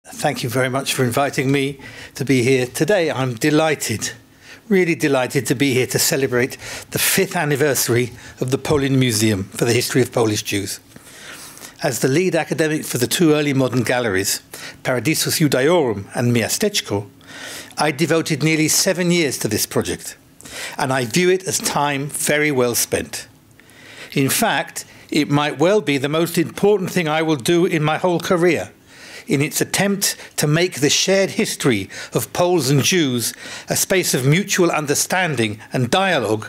Thank you very much for inviting me to be here today. I'm delighted, really delighted to be here to celebrate the 5th anniversary of the Polin Museum for the History of Polish Jews. As the lead academic for the two early modern galleries, Paradisus Judaeorum and Miasteczko, I devoted nearly 7 years to this project, and I view it as time very well spent. In fact, it might well be the most important thing I will do in my whole career, in its attempt to make the shared history of Poles and Jews a space of mutual understanding and dialogue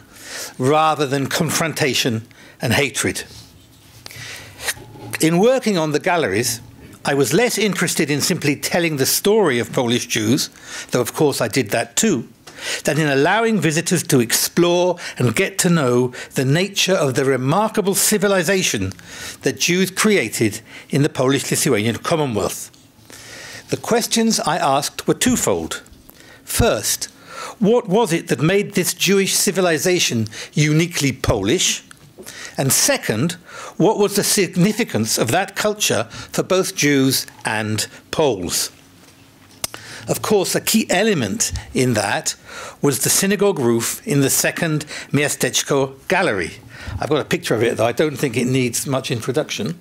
rather than confrontation and hatred. In working on the galleries, I was less interested in simply telling the story of Polish Jews, though of course I did that too, than in allowing visitors to explore and get to know the nature of the remarkable civilization that Jews created in the Polish-Lithuanian Commonwealth. The questions I asked were twofold. First, what was it that made this Jewish civilization uniquely Polish? And second, what was the significance of that culture for both Jews and Poles? Of course, a key element in that was the synagogue roof in the second Miasteczko gallery. I've got a picture of it, though I don't think it needs much introduction.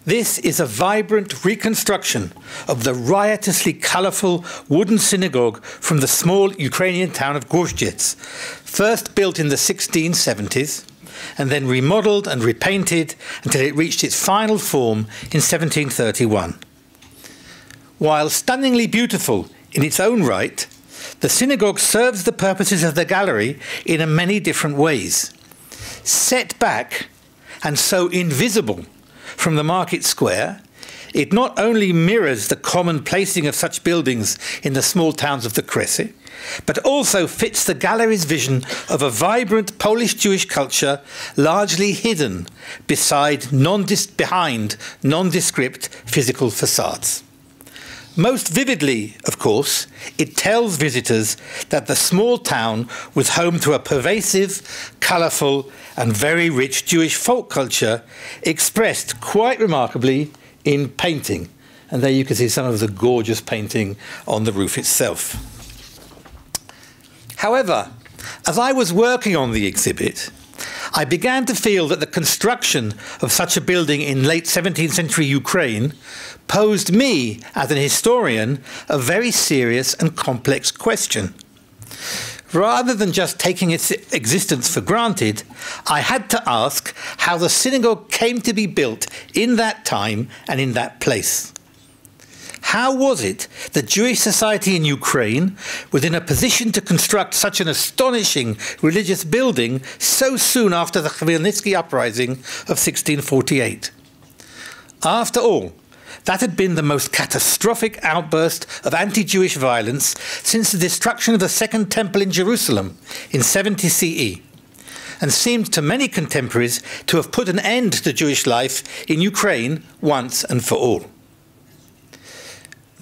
This is a vibrant reconstruction of the riotously colourful wooden synagogue from the small Ukrainian town of Gwoździec, first built in the 1670s, and then remodelled and repainted until it reached its final form in 1731. While stunningly beautiful in its own right, the synagogue serves the purposes of the gallery in many different ways. Set back and so invisible from the market square, it not only mirrors the common placing of such buildings in the small towns of the Kresy, but also fits the gallery's vision of a vibrant Polish Jewish culture largely hidden behind nondescript physical facades. Most vividly, of course, it tells visitors that the small town was home to a pervasive, colourful and very rich Jewish folk culture expressed quite remarkably in painting. And there you can see some of the gorgeous painting on the roof itself. However, as I was working on the exhibit, I began to feel that the construction of such a building in late 17th century Ukraine posed me, as an historian, a very serious and complex question. Rather than just taking its existence for granted, I had to ask how the synagogue came to be built in that time and in that place. How was it that Jewish society in Ukraine was in a position to construct such an astonishing religious building so soon after the Chmielnicki uprising of 1648? After all, that had been the most catastrophic outburst of anti-Jewish violence since the destruction of the Second Temple in Jerusalem in 70 CE, and seemed to many contemporaries to have put an end to Jewish life in Ukraine once and for all.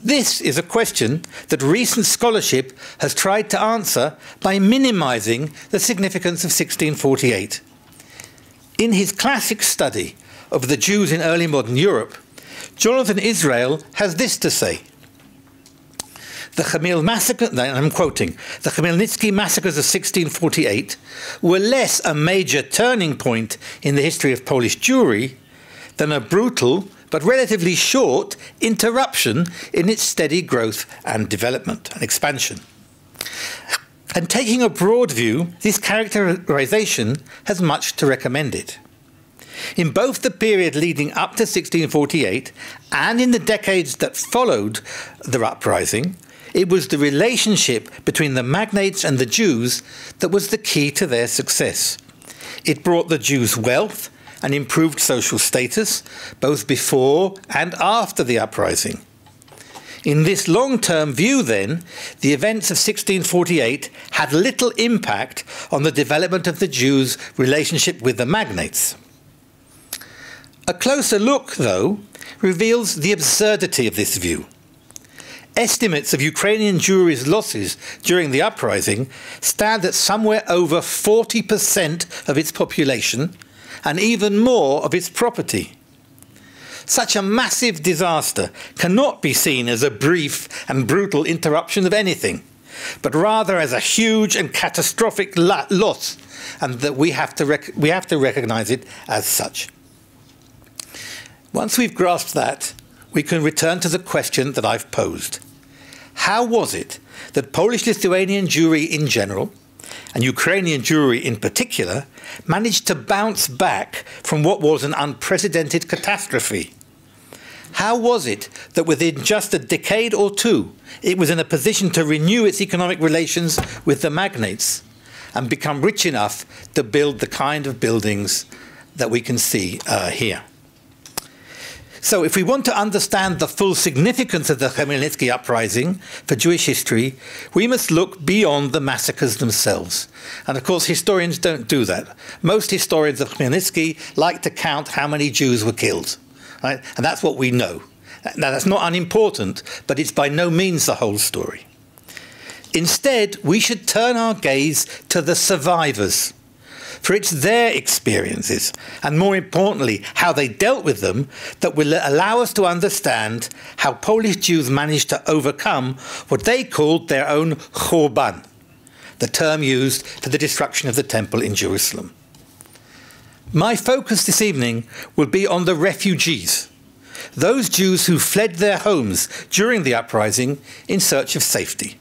This is a question that recent scholarship has tried to answer by minimizing the significance of 1648. In his classic study of the Jews in early modern Europe, Jonathan Israel has this to say. The Chmiel massacre, I'm quoting, the Chmielnicki massacres of 1648 were less a major turning point in the history of Polish Jewry than a brutal but relatively short interruption in its steady growth and development and expansion. And taking a broad view, this characterization has much to recommend it. In both the period leading up to 1648 and in the decades that followed the uprising, it was the relationship between the magnates and the Jews that was the key to their success. It brought the Jews wealth and improved social status, both before and after the uprising. In this long-term view, then, the events of 1648 had little impact on the development of the Jews' relationship with the magnates. A closer look, though, reveals the absurdity of this view. Estimates of Ukrainian Jewry's losses during the uprising stand at somewhere over 40% of its population and even more of its property. Such a massive disaster cannot be seen as a brief and brutal interruption of anything, but rather as a huge and catastrophic loss, and that we have to recognize it as such. Once we've grasped that, we can return to the question that I've posed. How was it that Polish-Lithuanian Jewry in general, and Ukrainian Jewry in particular, managed to bounce back from what was an unprecedented catastrophe? How was it that within just a decade or two, it was in a position to renew its economic relations with the magnates and become rich enough to build the kind of buildings that we can see here? So if we want to understand the full significance of the Chmielnicki uprising for Jewish history, we must look beyond the massacres themselves. And of course, historians don't do that. Most historians of Chmielnicki like to count how many Jews were killed, right? And that's what we know. Now, that's not unimportant, but it's by no means the whole story. Instead, we should turn our gaze to the survivors, for it's their experiences, and more importantly, how they dealt with them, that will allow us to understand how Polish Jews managed to overcome what they called their own churban, the term used for the destruction of the temple in Jerusalem. My focus this evening will be on the refugees, those Jews who fled their homes during the uprising in search of safety.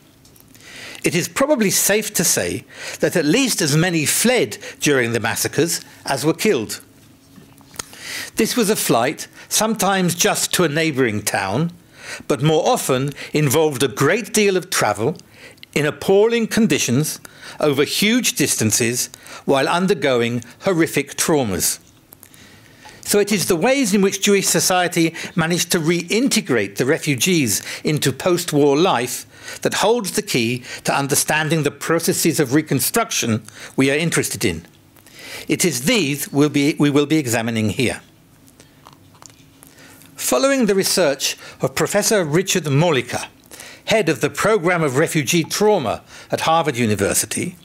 It is probably safe to say that at least as many fled during the massacres as were killed. This was a flight, sometimes just to a neighbouring town, but more often involved a great deal of travel in appalling conditions over huge distances while undergoing horrific traumas. So it is the ways in which Jewish society managed to reintegrate the refugees into post-war life that holds the key to understanding the processes of reconstruction we are interested in. It is these we will be examining here. Following the research of Professor Richard Mollica, head of the Program of Refugee Trauma at Harvard University,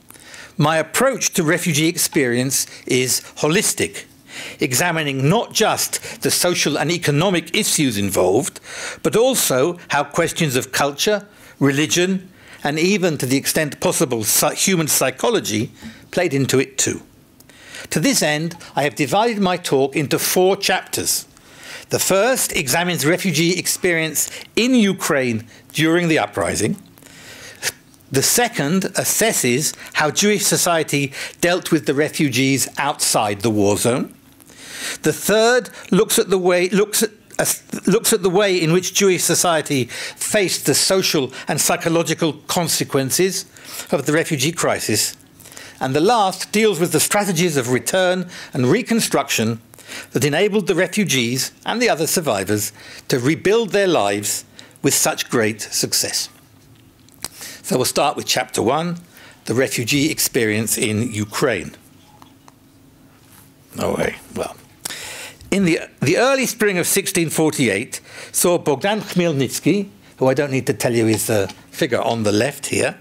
my approach to refugee experience is holistic, examining not just the social and economic issues involved, but also how questions of culture, religion, and even, to the extent possible, human psychology played into it too. To this end, I have divided my talk into 4 chapters. The first examines refugee experience in Ukraine during the uprising. The second assesses how Jewish society dealt with the refugees outside the war zone. The third looks at the way in which Jewish society faced the social and psychological consequences of the refugee crisis. And the last deals with the strategies of return and reconstruction that enabled the refugees and the other survivors to rebuild their lives with such great success. So we'll start with Chapter 1, the refugee experience in Ukraine. Well. In the early spring of 1648 saw Bogdan Chmielnicki, who I don't need to tell you is the figure on the left here,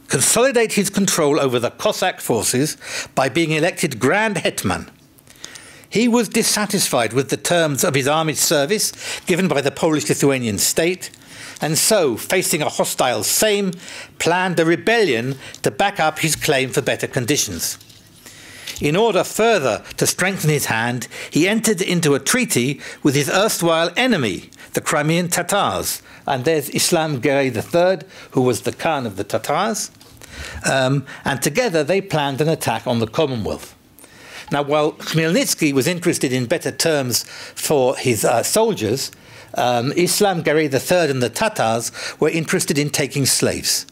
consolidate his control over the Cossack forces by being elected Grand Hetman. He was dissatisfied with the terms of his army service given by the Polish-Lithuanian state, and so, facing a hostile Sejm, planned a rebellion to back up his claim for better conditions. In order further to strengthen his hand, he entered into a treaty with his erstwhile enemy, the Crimean Tatars. And there's Islam Geray III, who was the Khan of the Tatars. And together they planned an attack on the Commonwealth. Now, while Chmielnicki was interested in better terms for his soldiers, Islam Geray III and the Tatars were interested in taking slaves.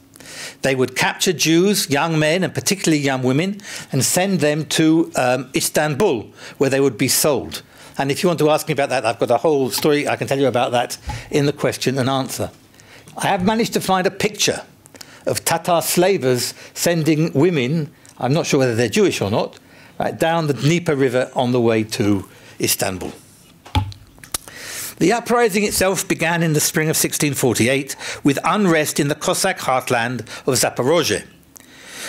They would capture Jews, young men, and particularly young women, and send them to Istanbul, where they would be sold. And if you want to ask me about that, I've got a whole story I can tell you about that in the question and answer. I have managed to find a picture of Tatar slavers sending women, I'm not sure whether they're Jewish or not, right, down the Dnieper River on the way to Istanbul. The uprising itself began in the spring of 1648 with unrest in the Cossack heartland of Zaporozhye.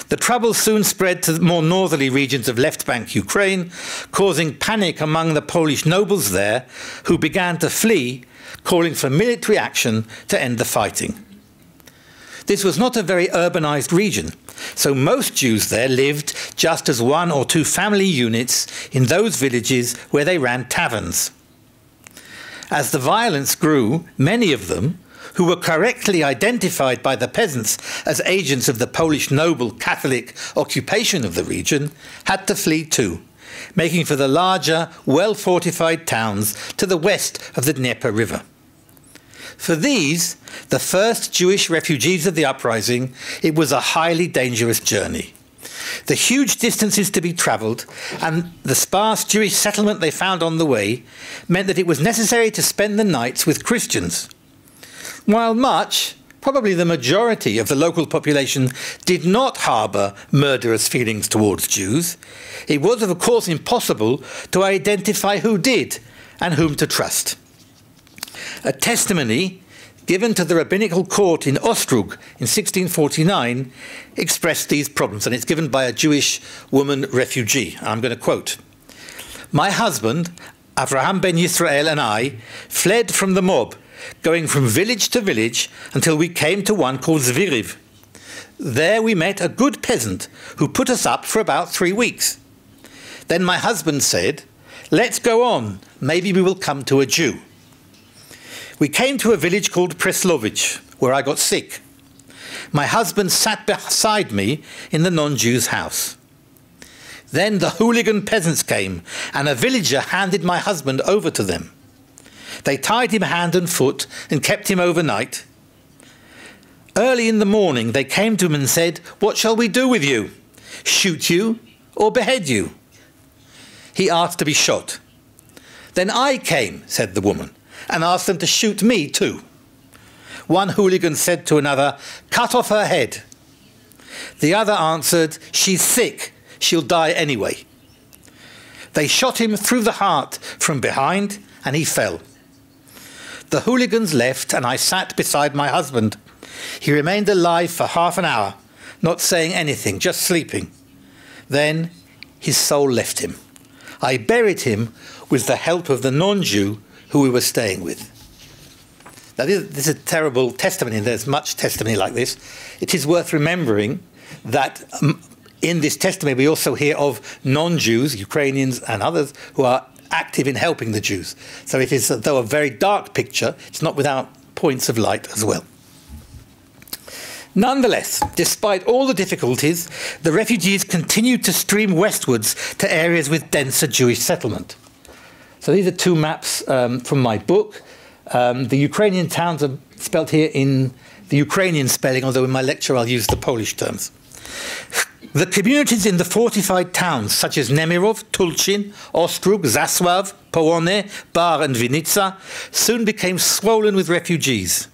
The trouble soon spread to the more northerly regions of left bank Ukraine, causing panic among the Polish nobles there, who began to flee, calling for military action to end the fighting. This was not a very urbanized region, so most Jews there lived just as one or two family units in those villages where they ran taverns. As the violence grew, many of them, who were correctly identified by the peasants as agents of the Polish noble Catholic occupation of the region, had to flee too, making for the larger, well-fortified towns to the west of the Dnieper River. For these, the first Jewish refugees of the uprising, it was a highly dangerous journey. The huge distances to be travelled and the sparse Jewish settlement they found on the way meant that it was necessary to spend the nights with Christians. While much, probably the majority of the local population did not harbour murderous feelings towards Jews, it was of course impossible to identify who did and whom to trust. A testimony given to the rabbinical court in Ostrog in 1649 expressed these problems, and it's given by a Jewish woman refugee. I'm going to quote, "My husband, Avraham ben Yisrael, and I fled from the mob, going from village to village until we came to one called Zviriv. There we met a good peasant who put us up for about 3 weeks. Then my husband said, 'Let's go on, maybe we will come to a Jew.' We came to a village called Preslovich, where I got sick. My husband sat beside me in the non-Jew's house. Then the hooligan peasants came, and a villager handed my husband over to them. They tied him hand and foot and kept him overnight. Early in the morning they came to him and said, 'What shall we do with you? Shoot you or behead you?' He asked to be shot. Then I came, said the woman, and asked them to shoot me too. One hooligan said to another, 'Cut off her head.' The other answered, 'She's sick, she'll die anyway.' They shot him through the heart from behind, and he fell. The hooligans left, and I sat beside my husband. He remained alive for half an hour, not saying anything, just sleeping. Then his soul left him. I buried him with the help of the non-Jew who we were staying with." Now, this is a terrible testimony, and there's much testimony like this. It is worth remembering that in this testimony we also hear of non-Jews, Ukrainians and others, who are active in helping the Jews. So it is, though a very dark picture, it's not without points of light as well. Nonetheless, despite all the difficulties, the refugees continued to stream westwards to areas with denser Jewish settlement. So these are two maps from my book. The Ukrainian towns are spelt here in the Ukrainian spelling, although in my lecture I'll use the Polish terms. The communities in the fortified towns, such as Nemirov, Tulchin, Ostrog, Zasław, Połony, Bar and Vinica, soon became swollen with refugees.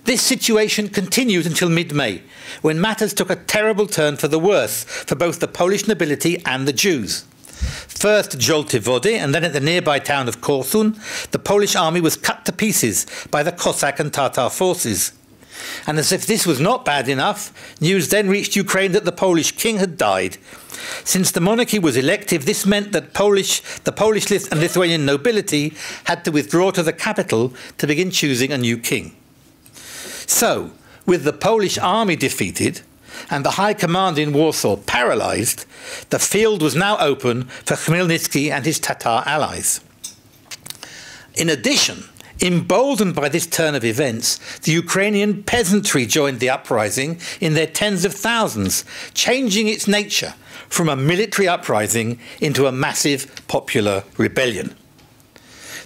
This situation continued until mid-May, when matters took a terrible turn for the worse for both the Polish nobility and the Jews. First Jolte Wody, and then at the nearby town of Korsun, the Polish army was cut to pieces by the Cossack and Tatar forces. And as if this was not bad enough, news then reached Ukraine that the Polish king had died. Since the monarchy was elective, this meant that the Polish and Lithuanian nobility had to withdraw to the capital to begin choosing a new king. So, with the Polish army defeated and the high command in Warsaw paralysed, the field was now open for Chmielnicki and his Tatar allies. In addition, emboldened by this turn of events, the Ukrainian peasantry joined the uprising in their tens of thousands, changing its nature from a military uprising into a massive popular rebellion.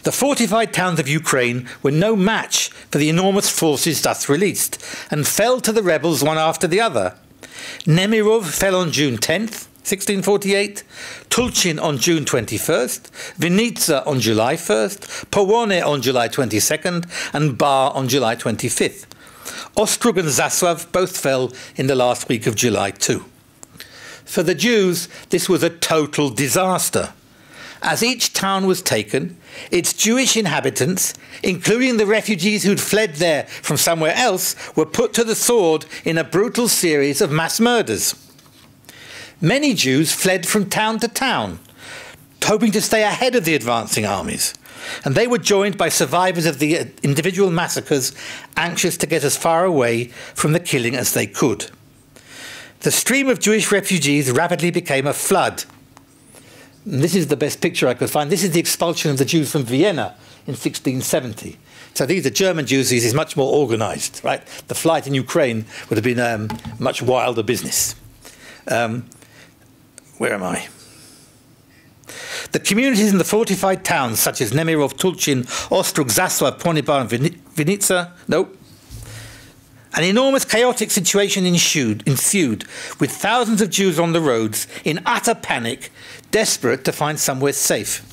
The fortified towns of Ukraine were no match for the enormous forces thus released, and fell to the rebels one after the other. Nemirov fell on June 10th, 1648, Tulchin on June 21st, Vinica on July 1st, Połony on July 22nd, and Bar on July 25th. Ostrog and Zasław both fell in the last week of July too. For the Jews, this was a total disaster. As each town was taken, its Jewish inhabitants, including the refugees who'd fled there from somewhere else, were put to the sword in a brutal series of mass murders. Many Jews fled from town to town, hoping to stay ahead of the advancing armies, and they were joined by survivors of the individual massacres, anxious to get as far away from the killing as they could. The stream of Jewish refugees rapidly became a flood. And this is the best picture I could find. This is the expulsion of the Jews from Vienna in 1670. So these are German Jews. This is much more organized, right? The flight in Ukraine would have been a much wilder business. Where am I? The communities in the fortified towns, such as Nemirov, Tulchin, Ostrog, Zasław, Ponibar, and Vinica, an enormous chaotic situation ensued, with thousands of Jews on the roads in utter panic, desperate to find somewhere safe.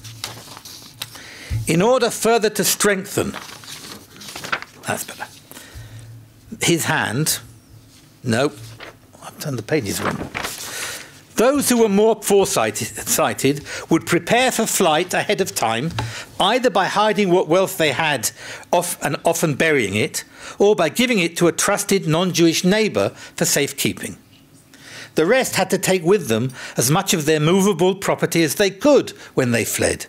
In order further to strengthen, that's better, his hand, no, I've turned the pages wrong. Those who were more foresighted would prepare for flight ahead of time, either by hiding what wealth they had and often burying it, or by giving it to a trusted non-Jewish neighbour for safekeeping. The rest had to take with them as much of their movable property as they could when they fled.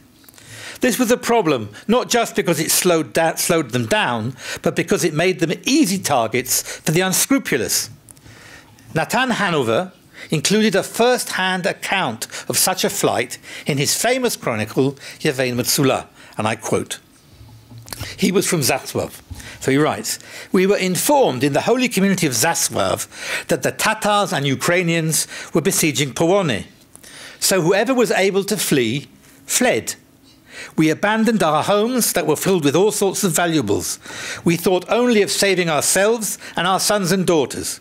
This was a problem, not just because it slowed them down, but because it made them easy targets for the unscrupulous. Natan Hanover included a first-hand account of such a flight in his famous chronicle, Yevein Metzulah, and I quote. He was from Zasław, so he writes, "We were informed in the holy community of Zasław that the Tatars and Ukrainians were besieging Połony. So whoever was able to flee, fled. We abandoned our homes that were filled with all sorts of valuables. We thought only of saving ourselves and our sons and daughters.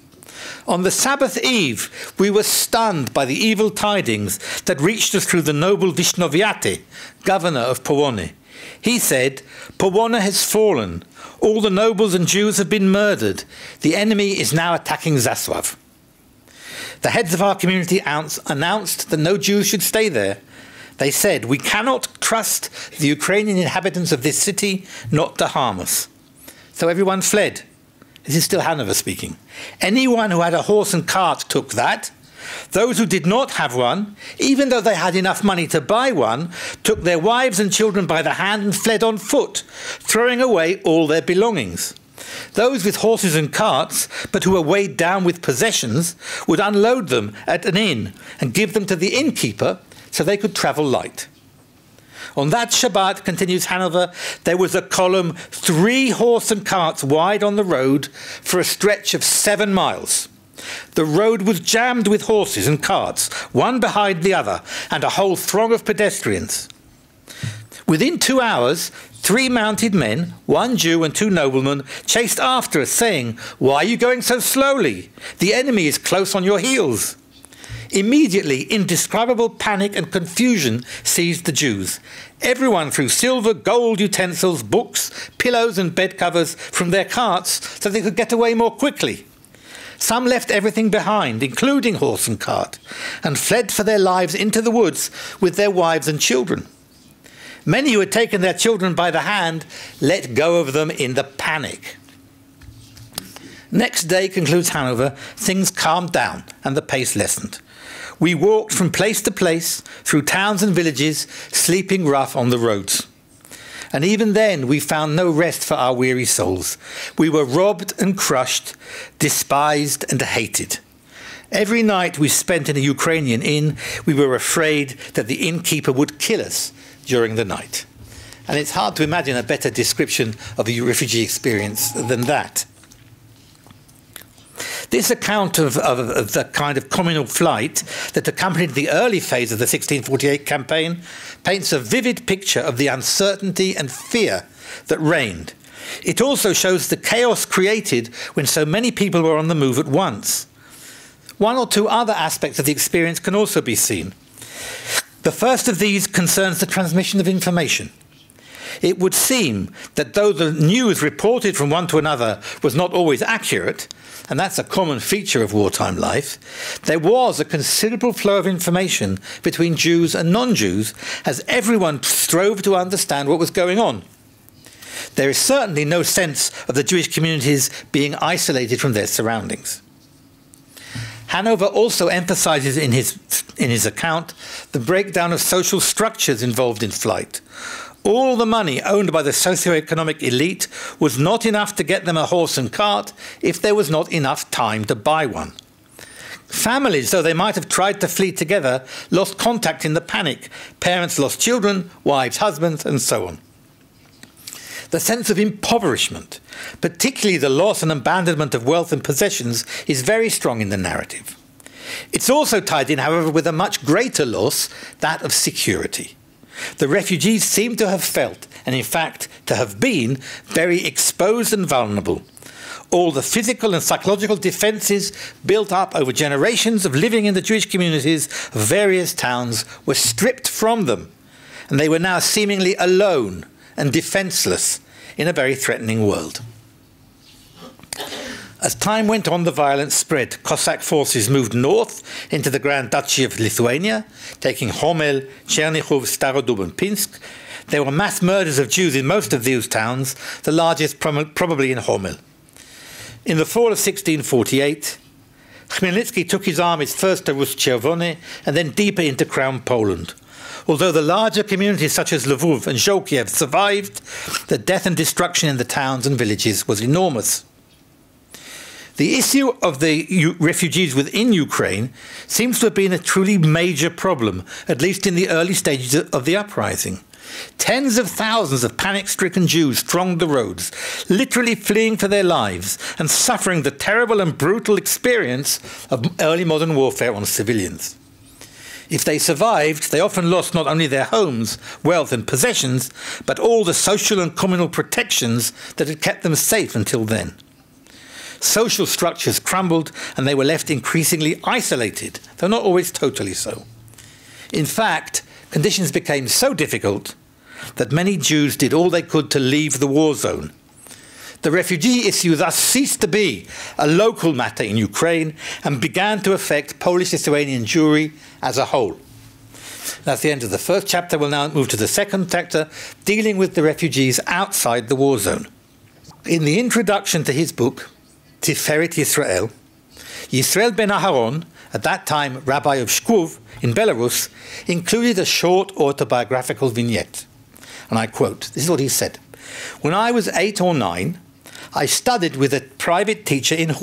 On the Sabbath eve, we were stunned by the evil tidings that reached us through the noble Vishnoviate, governor of Połony. He said, 'Połony has fallen. All the nobles and Jews have been murdered. The enemy is now attacking Zasław.' The heads of our community announced that no Jews should stay there. They said, 'We cannot trust the Ukrainian inhabitants of this city not to harm us.' So everyone fled." This is still Hanover speaking. "Anyone who had a horse and cart took that. Those who did not have one, even though they had enough money to buy one, took their wives and children by the hand and fled on foot, throwing away all their belongings. Those with horses and carts, but who were weighed down with possessions, would unload them at an inn and give them to the innkeeper so they could travel light. On that Shabbat," continues Hanover, "there was a column 3 horse and carts wide on the road for a stretch of 7 miles. The road was jammed with horses and carts, one behind the other, and a whole throng of pedestrians. Within 2 hours, 3 mounted men, 1 Jew and 2 noblemen, chased after us, saying, 'Why are you going so slowly? The enemy is close on your heels.' Immediately, indescribable panic and confusion seized the Jews. Everyone threw silver, gold utensils, books, pillows and bed covers from their carts so they could get away more quickly. Some left everything behind, including horse and cart, and fled for their lives into the woods with their wives and children. Many who had taken their children by the hand let go of them in the panic." Next day, concludes Hanover, things calmed down and the pace lessened. "We walked from place to place, through towns and villages, sleeping rough on the roads. And even then we found no rest for our weary souls. We were robbed and crushed, despised and hated. Every night we spent in a Ukrainian inn, we were afraid that the innkeeper would kill us during the night." And it's hard to imagine a better description of a refugee experience than that. This account of the kind of communal flight that accompanied the early phase of the 1648 campaign paints a vivid picture of the uncertainty and fear that reigned. It also shows the chaos created when so many people were on the move at once. 1 or 2 other aspects of the experience can also be seen. The first of these concerns the transmission of information. it would seem that though the news reported from one to another was not always accurate, and that's a common feature of wartime life, there was a considerable flow of information between Jews and non-Jews as everyone strove to understand what was going on. There is certainly no sense of the Jewish communities being isolated from their surroundings. Hanover also emphasizes in his account the breakdown of social structures involved in flight. All the money owned by the socio-economic elite was not enough to get them a horse and cart if there was not enough time to buy one. Families, though they might have tried to flee together, lost contact in the panic. Parents lost children, wives, husbands, and so on. The sense of impoverishment, particularly the loss and abandonment of wealth and possessions, is very strong in the narrative. It's also tied in, however, with a much greater loss, that of security. The refugees seem to have felt, and in fact to have been, very exposed and vulnerable. All the physical and psychological defences built up over generations of living in the Jewish communities of various towns were stripped from them, and they were now seemingly alone and defenceless in a very threatening world. As time went on, the violence spread. Cossack forces moved north into the Grand Duchy of Lithuania, taking Homel, Chernichov, Starodub and Pinsk. There were mass murders of Jews in most of these towns, the largest probably in Homel. In the fall of 1648, Chmielnicki took his armies first to Rus-Czerwony and then deeper into Crown Poland. Although the larger communities such as Lvov and Żołkiew survived, the death and destruction in the towns and villages was enormous. The issue of the refugees within Ukraine seems to have been a truly major problem, at least in the early stages of the uprising. Tens of thousands of panic-stricken Jews thronged the roads, literally fleeing for their lives and suffering the terrible and brutal experience of early modern warfare on civilians. If they survived, they often lost not only their homes, wealth and possessions, but all the social and communal protections that had kept them safe until then. Social structures crumbled and they were left increasingly isolated, though not always totally so. In fact, conditions became so difficult that many Jews did all they could to leave the war zone. The refugee issue thus ceased to be a local matter in Ukraine and began to affect Polish-Lithuanian Jewry as a whole. That's the end of the first chapter. We'll now move to the second chapter, dealing with the refugees outside the war zone. In the introduction to his book, Tiferet Yisrael, Yisrael ben Aharon, at that time rabbi of Pskov in Belarus, included a short autobiographical vignette. And I quote, this is what he said: "When I was 8 or 9, I studied with a private teacher in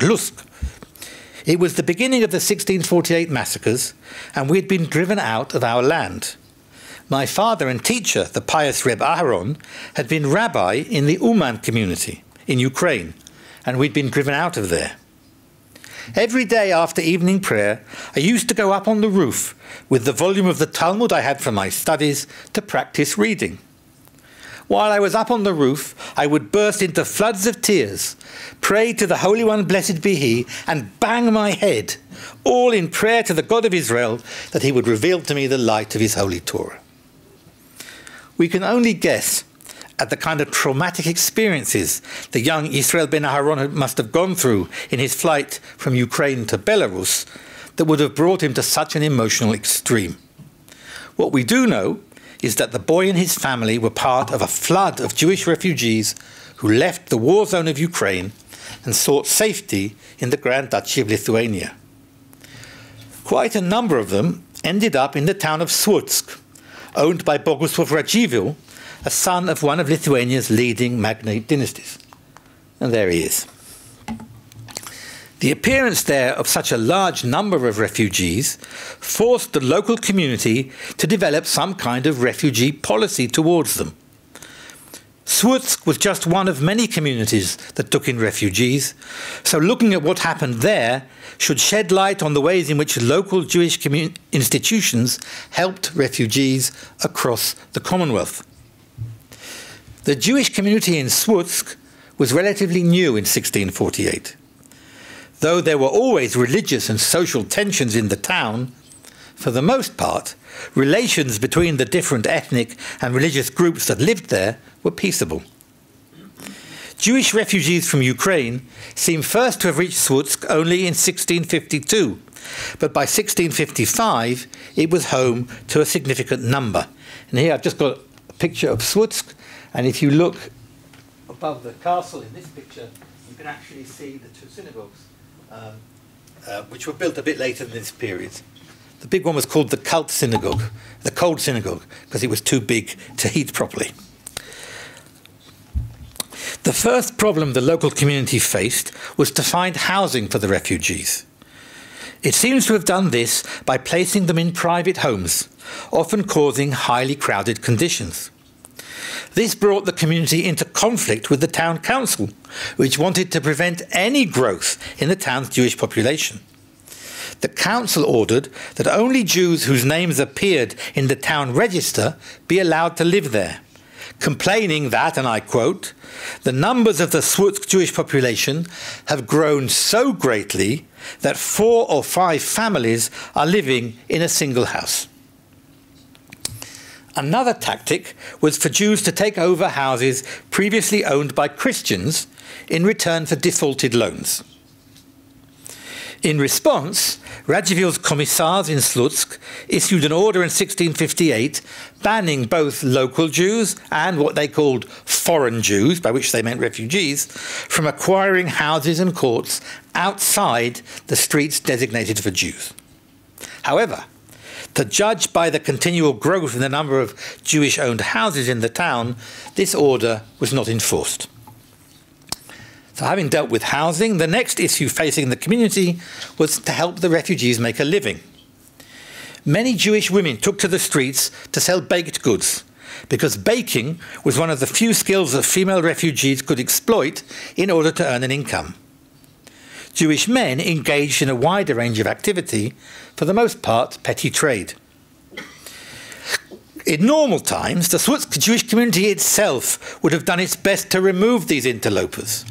Lusk. It was the beginning of the 1648 massacres, and we had been driven out of our land. My father and teacher, the pious Reb Aharon, had been rabbi in the Uman community in Ukraine, and we'd been driven out of there. Every day after evening prayer, I used to go up on the roof with the volume of the Talmud I had from my studies to practice reading. While I was up on the roof, I would burst into floods of tears, pray to the Holy One, blessed be He, and bang my head, all in prayer to the God of Israel that He would reveal to me the light of His holy Torah." We can only guess at the kind of traumatic experiences the young Yisrael ben Aharon must have gone through in his flight from Ukraine to Belarus that would have brought him to such an emotional extreme. What we do know is that the boy and his family were part of a flood of Jewish refugees who left the war zone of Ukraine and sought safety in the Grand Duchy of Lithuania. Quite a number of them ended up in the town of Słupsk, owned by Bogusław Radziwiłł, a son of one of Lithuania's leading magnate dynasties. And there he is. The appearance there of such a large number of refugees forced the local community to develop some kind of refugee policy towards them. Słupsk was just one of many communities that took in refugees, so looking at what happened there should shed light on the ways in which local Jewish institutions helped refugees across the Commonwealth. The Jewish community in Słupsk was relatively new in 1648. Though there were always religious and social tensions in the town, For the most part, relations between the different ethnic and religious groups that lived there were peaceable. Jewish refugees from Ukraine seem first to have reached Słupsk only in 1652, but by 1655 it was home to a significant number. And here I've just got a picture of Słupsk, and if you look above the castle in this picture, you can actually see the two synagogues, which were built a bit later than this period. The big one was called the Cold Synagogue, because it was too big to heat properly. The first problem the local community faced was to find housing for the refugees. It seems to have done this by placing them in private homes, often causing highly crowded conditions. This brought the community into conflict with the town council, which wanted to prevent any growth in the town's Jewish population. The council ordered that only Jews whose names appeared in the town register be allowed to live there, complaining that, and I quote, "The numbers of the Słupsk Jewish population have grown so greatly that 4 or 5 families are living in a single house." Another tactic was for Jews to take over houses previously owned by Christians in return for defaulted loans. In response, Radzivill's commissars in Słupsk issued an order in 1658 banning both local Jews and what they called foreign Jews, by which they meant refugees, from acquiring houses and courts outside the streets designated for Jews. However, to judge by the continual growth in the number of Jewish-owned houses in the town, this order was not enforced. So having dealt with housing, the next issue facing the community was to help the refugees make a living. Many Jewish women took to the streets to sell baked goods, because baking was one of the few skills that female refugees could exploit in order to earn an income. Jewish men engaged in a wider range of activity, for the most part petty trade. In normal times, the Słupsk Jewish community itself would have done its best to remove these interlopers.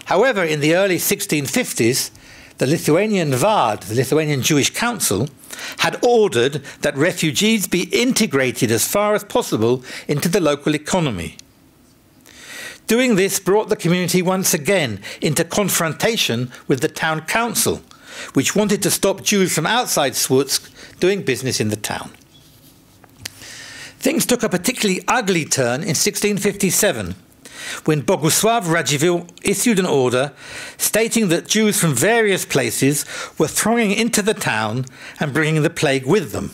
However, in the early 1650s, the Lithuanian Vard, the Lithuanian Jewish Council, had ordered that refugees be integrated as far as possible into the local economy. Doing this brought the community once again into confrontation with the town council, which wanted to stop Jews from outside Słupsk doing business in the town. Things took a particularly ugly turn in 1657, when Bogusław Radziwiłł issued an order stating that Jews from various places were thronging into the town and bringing the plague with them.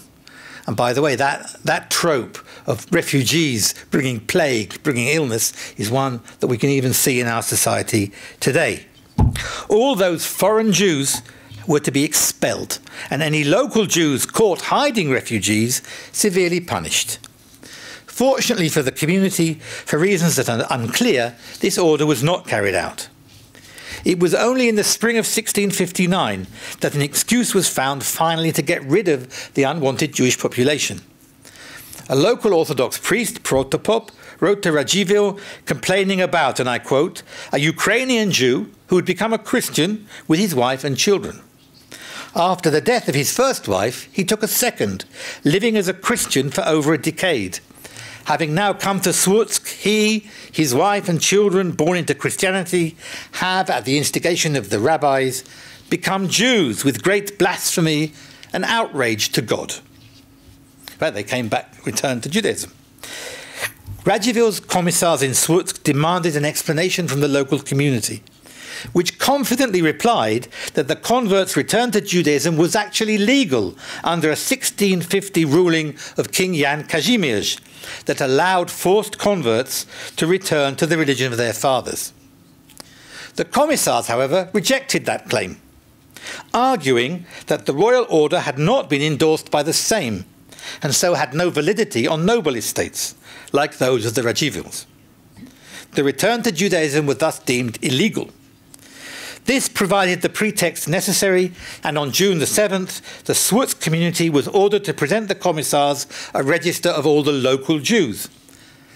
And by the way, that trope of refugees bringing plague, bringing illness, is one that we can even see in our society today. All those foreign Jews were to be expelled, and any local Jews caught hiding refugees severely punished. Fortunately for the community, for reasons that are unclear, this order was not carried out. It was only in the spring of 1659 that an excuse was found finally to get rid of the unwanted Jewish population. A local Orthodox priest, Protopop, wrote to Radziwiłł complaining about, and I quote, a Ukrainian Jew who had become a Christian with his wife and children. After the death of his first wife, he took a second, living as a Christian for over a decade. Having now come to Słupsk, he, his wife and children born into Christianity have, at the instigation of the rabbis, become Jews with great blasphemy and outrage to God. But they came back, returned to Judaism. Radziwiłł's commissars in Słupsk demanded an explanation from the local community, which confidently replied that the converts' return to Judaism was actually legal under a 1650 ruling of King Jan Kazimierz that allowed forced converts to return to the religion of their fathers. The commissars, however, rejected that claim, arguing that the royal order had not been endorsed by the Sejm, and so had no validity on noble estates, like those of the Radziwiłłs. The return to Judaism was thus deemed illegal. This provided the pretext necessary, and on June the 7th, the Słupsk community was ordered to present the commissars a register of all the local Jews.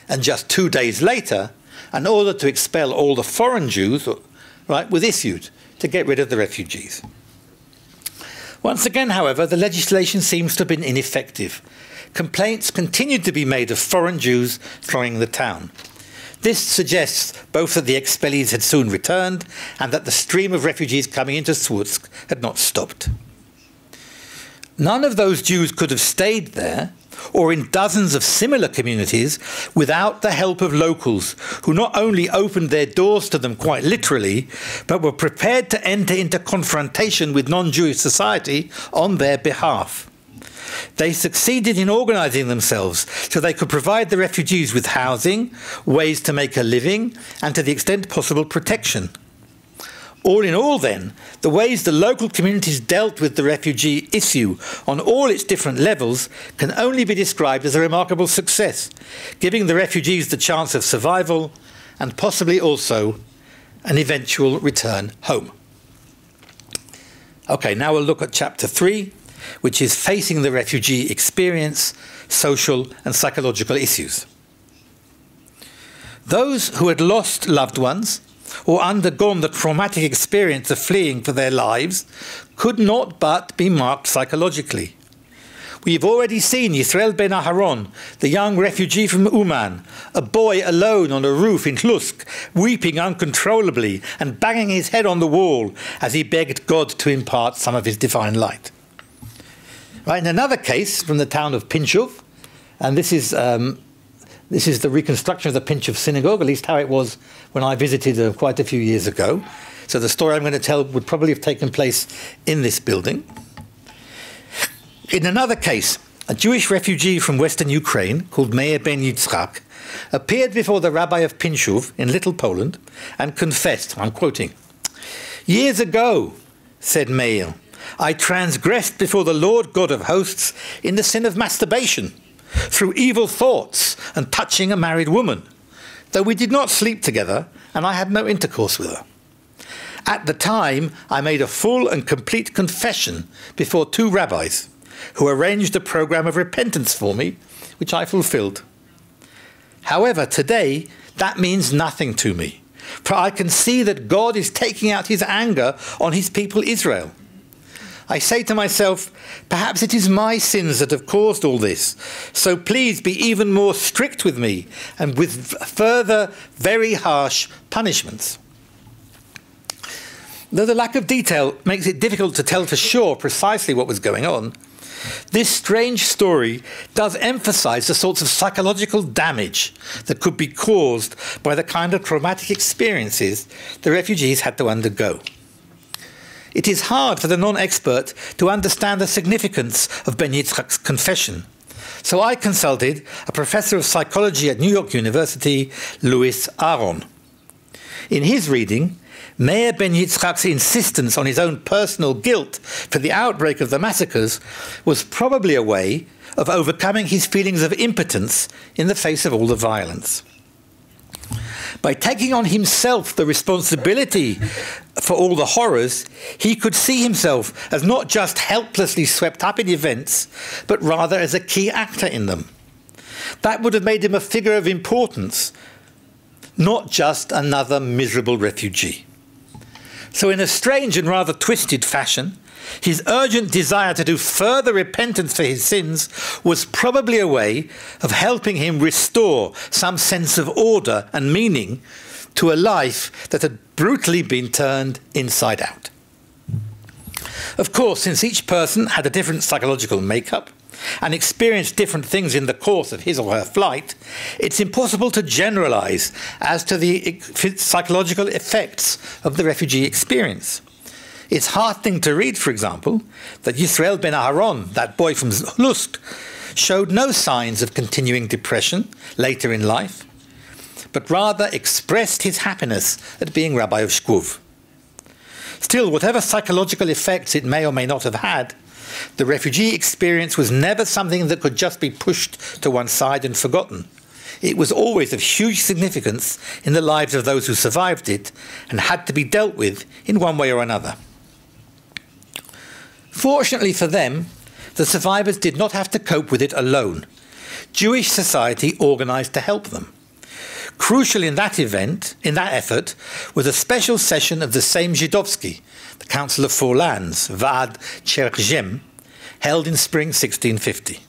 And just 2 days later, an order to expel all the foreign Jews was issued to get rid of the refugees. Once again, however, the legislation seems to have been ineffective. Complaints continued to be made of foreign Jews thronging the town. This suggests both that the expellees had soon returned and that the stream of refugees coming into Słupsk had not stopped. None of those Jews could have stayed there, or in dozens of similar communities, without the help of locals, who not only opened their doors to them quite literally, but were prepared to enter into confrontation with non-Jewish society on their behalf. They succeeded in organising themselves so they could provide the refugees with housing, ways to make a living, and to the extent possible protection. All in all, then, the ways the local communities dealt with the refugee issue on all its different levels can only be described as a remarkable success, giving the refugees the chance of survival and possibly also an eventual return home. Okay, now we'll look at chapter 3, which is facing the refugee experience, social and psychological issues. Those who had lost loved ones or undergone the traumatic experience of fleeing for their lives could not but be marked psychologically. We have already seen Yisrael ben Aharon, the young refugee from Uman, a boy alone on a roof in Słupsk, weeping uncontrollably and banging his head on the wall as he begged God to impart some of his divine light. Right, in another case from the town of Pinchov, and this is the reconstruction of the Pinchov synagogue, at least how it was when I visited quite a few years ago. So the story I'm going to tell would probably have taken place in this building. In another case, a Jewish refugee from Western Ukraine called Meir ben Yitzchak appeared before the rabbi of Pinchov in Little Poland and confessed, I'm quoting, "Years ago," said Meir, "I transgressed before the Lord God of hosts in the sin of masturbation, through evil thoughts and touching a married woman, though we did not sleep together and I had no intercourse with her. At the time, I made a full and complete confession before 2 rabbis, who arranged a program of repentance for me, which I fulfilled. However, today, that means nothing to me, for I can see that God is taking out his anger on his people Israel. I say to myself, perhaps it is my sins that have caused all this, so please be even more strict with me and with further very harsh punishments." Though the lack of detail makes it difficult to tell for sure precisely what was going on, this strange story does emphasize the sorts of psychological damage that could be caused by the kind of traumatic experiences the refugees had to undergo. It is hard for the non-expert to understand the significance of Ben Yitzchak's confession, so I consulted a professor of psychology at New York University, Louis Aron. In his reading, Meir ben Yitzchak's insistence on his own personal guilt for the outbreak of the massacres was probably a way of overcoming his feelings of impotence in the face of all the violence. By taking on himself the responsibility for all the horrors, he could see himself as not just helplessly swept up in events, but rather as a key actor in them. That would have made him a figure of importance, not just another miserable refugee. So in a strange and rather twisted fashion, his urgent desire to do further repentance for his sins was probably a way of helping him restore some sense of order and meaning to a life that had brutally been turned inside out. Of course, since each person had a different psychological makeup and experienced different things in the course of his or her flight, it's impossible to generalize as to the psychological effects of the refugee experience. It's heartening to read, for example, that Yisrael ben Aharon, that boy from Słupsk, showed no signs of continuing depression later in life, but rather expressed his happiness at being rabbi of Shkuv. Still, whatever psychological effects it may or may not have had, the refugee experience was never something that could just be pushed to one side and forgotten. It was always of huge significance in the lives of those who survived it and had to be dealt with in one way or another. Fortunately for them, the survivors did not have to cope with it alone. Jewish society organised to help them. Crucial in that effort, was a special session of the same Żydowscy, the Council of Four Lands, Vad Cherchem, held in spring 1650.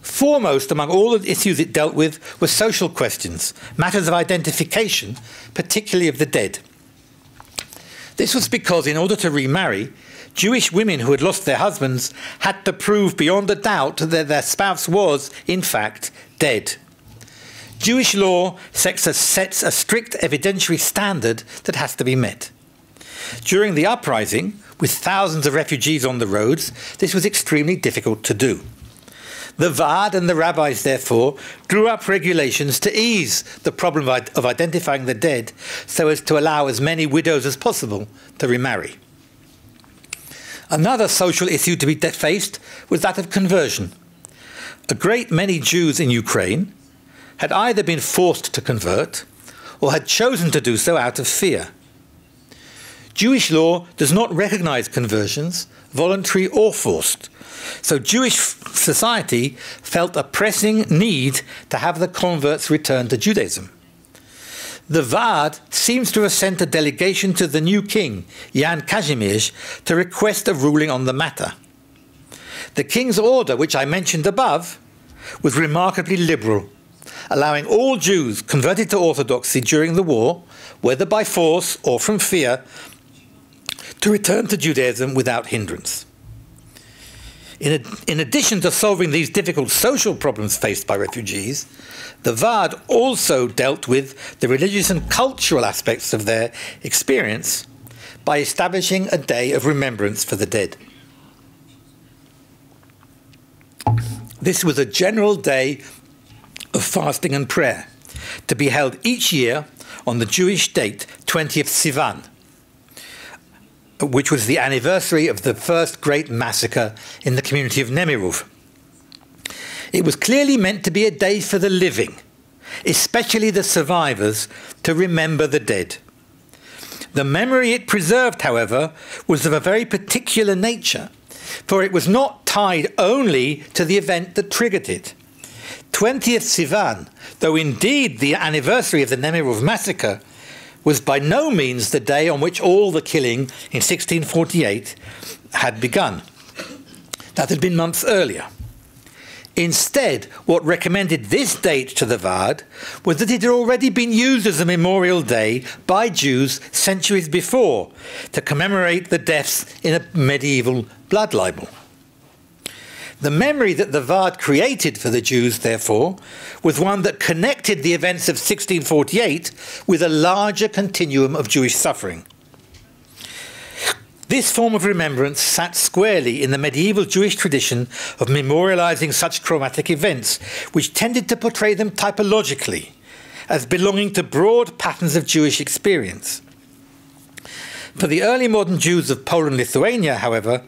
Foremost among all the issues it dealt with were social questions, matters of identification, particularly of the dead. This was because in order to remarry, Jewish women who had lost their husbands had to prove beyond a doubt that their spouse was, in fact, dead. Jewish law sets a strict evidentiary standard that has to be met. During the uprising, with thousands of refugees on the roads, this was extremely difficult to do. The Vad and the rabbis, therefore, drew up regulations to ease the problem of identifying the dead so as to allow as many widows as possible to remarry. Another social issue to be faced was that of conversion. A great many Jews in Ukraine had either been forced to convert or had chosen to do so out of fear. Jewish law does not recognize conversions, voluntary or forced, so Jewish society felt a pressing need to have the converts return to Judaism. The Vad seems to have sent a delegation to the new king, Jan Kazimierz, to request a ruling on the matter. The king's order, which I mentioned above, was remarkably liberal, allowing all Jews converted to Orthodoxy during the war, whether by force or from fear, to return to Judaism without hindrance. In addition to solving these difficult social problems faced by refugees, the Vad also dealt with the religious and cultural aspects of their experience by establishing a day of remembrance for the dead. This was a general day of fasting and prayer, to be held each year on the Jewish date 20th Sivan, which was the anniversary of the first great massacre in the community of Nemirov. It was clearly meant to be a day for the living, especially the survivors, to remember the dead. The memory it preserved, however, was of a very particular nature, for it was not tied only to the event that triggered it. 20th Sivan, though indeed the anniversary of the Nemirov massacre, was by no means the day on which all the killing in 1648 had begun. That had been months earlier. Instead, what recommended this date to the Vad was that it had already been used as a memorial day by Jews centuries before to commemorate the deaths in a medieval blood libel. The memory that the Vad created for the Jews, therefore, was one that connected the events of 1648 with a larger continuum of Jewish suffering. This form of remembrance sat squarely in the medieval Jewish tradition of memorializing such traumatic events, which tended to portray them typologically as belonging to broad patterns of Jewish experience. For the early modern Jews of Poland and Lithuania, however,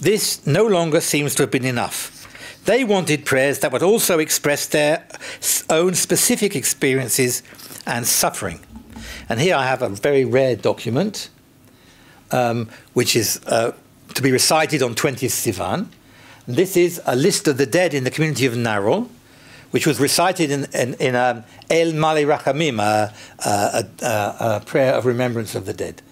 this no longer seems to have been enough. They wanted prayers that would also express their own specific experiences and suffering. And here I have a very rare document, which is to be recited on 20th Sivan. This is a list of the dead in the community of Narol, which was recited in El Male Rachamim, a prayer of remembrance of the dead.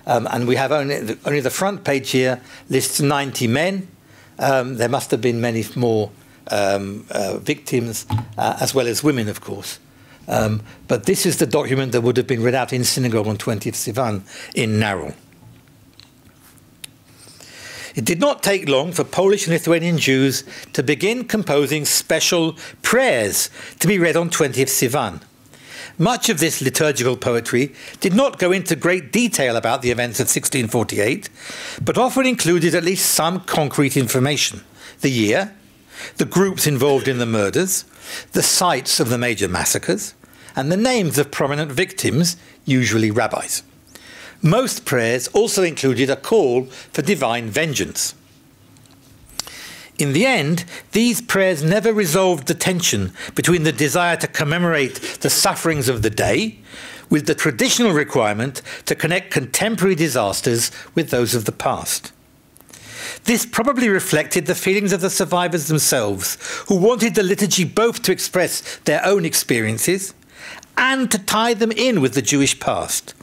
And we have only the front page here lists 90 men. There must have been many more victims, as well as women, of course. But this is the document that would have been read out in synagogue on 20th Sivan in Narol. It did not take long for Polish and Lithuanian Jews to begin composing special prayers to be read on 20th Sivan. Much of this liturgical poetry did not go into great detail about the events of 1648, but often included at least some concrete information: the year, the groups involved in the murders, the sites of the major massacres, and the names of prominent victims, usually rabbis. Most prayers also included a call for divine vengeance. In the end, these prayers never resolved the tension between the desire to commemorate the sufferings of the day with the traditional requirement to connect contemporary disasters with those of the past. This probably reflected the feelings of the survivors themselves, who wanted the liturgy both to express their own experiences and to tie them in with the Jewish past.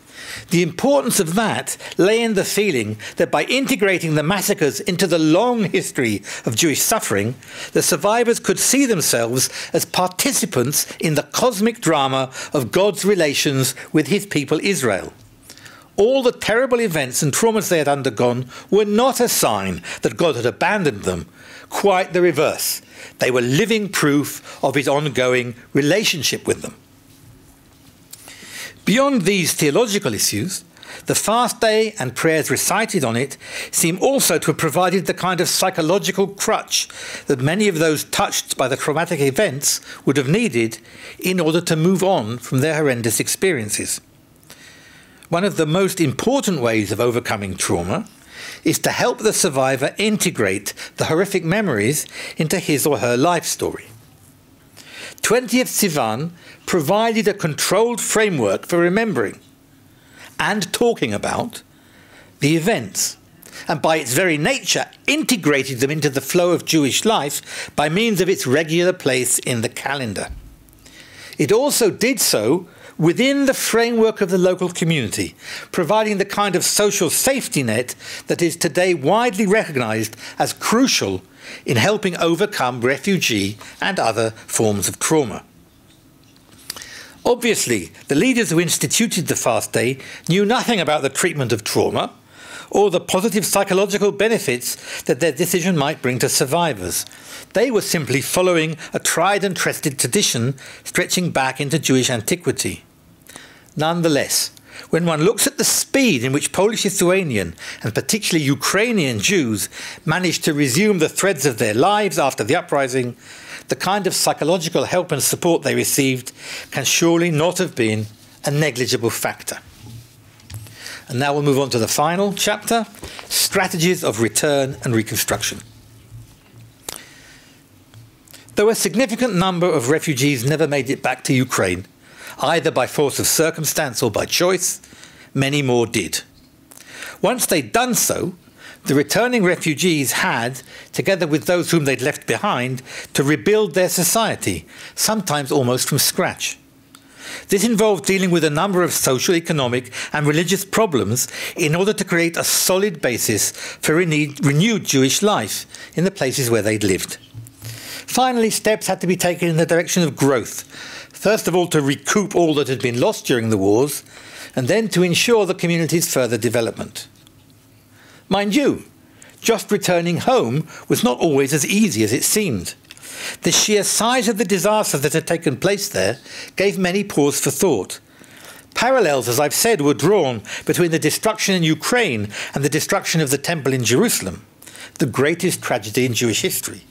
The importance of that lay in the feeling that by integrating the massacres into the long history of Jewish suffering, the survivors could see themselves as participants in the cosmic drama of God's relations with his people Israel. All the terrible events and traumas they had undergone were not a sign that God had abandoned them, quite the reverse. They were living proof of his ongoing relationship with them. Beyond these theological issues, the fast day and prayers recited on it seem also to have provided the kind of psychological crutch that many of those touched by the traumatic events would have needed in order to move on from their horrendous experiences. One of the most important ways of overcoming trauma is to help the survivor integrate the horrific memories into his or her life story. 20th Sivan provided a controlled framework for remembering and talking about the events, and by its very nature integrated them into the flow of Jewish life by means of its regular place in the calendar. It also did so within the framework of the local community, providing the kind of social safety net that is today widely recognized as crucial in helping overcome refugee and other forms of trauma. Obviously, the leaders who instituted the fast day knew nothing about the treatment of trauma or the positive psychological benefits that their decision might bring to survivors. They were simply following a tried and trusted tradition stretching back into Jewish antiquity. Nonetheless, when one looks at the speed in which Polish-Lithuanian and particularly Ukrainian Jews managed to resume the threads of their lives after the uprising, the kind of psychological help and support they received can surely not have been a negligible factor. And now we'll move on to the final chapter, Strategies of Return and Reconstruction. Though a significant number of refugees never made it back to Ukraine, either by force of circumstance or by choice, many more did. Once they'd done so, the returning refugees had, together with those whom they'd left behind, to rebuild their society, sometimes almost from scratch. This involved dealing with a number of social, economic and religious problems in order to create a solid basis for renewed Jewish life in the places where they'd lived. Finally, steps had to be taken in the direction of growth. First of all, to recoup all that had been lost during the wars, and then to ensure the community's further development. Mind you, just returning home was not always as easy as it seemed. The sheer size of the disaster that had taken place there gave many pause for thought. Parallels, as I've said, were drawn between the destruction in Ukraine and the destruction of the Temple in Jerusalem, the greatest tragedy in Jewish history.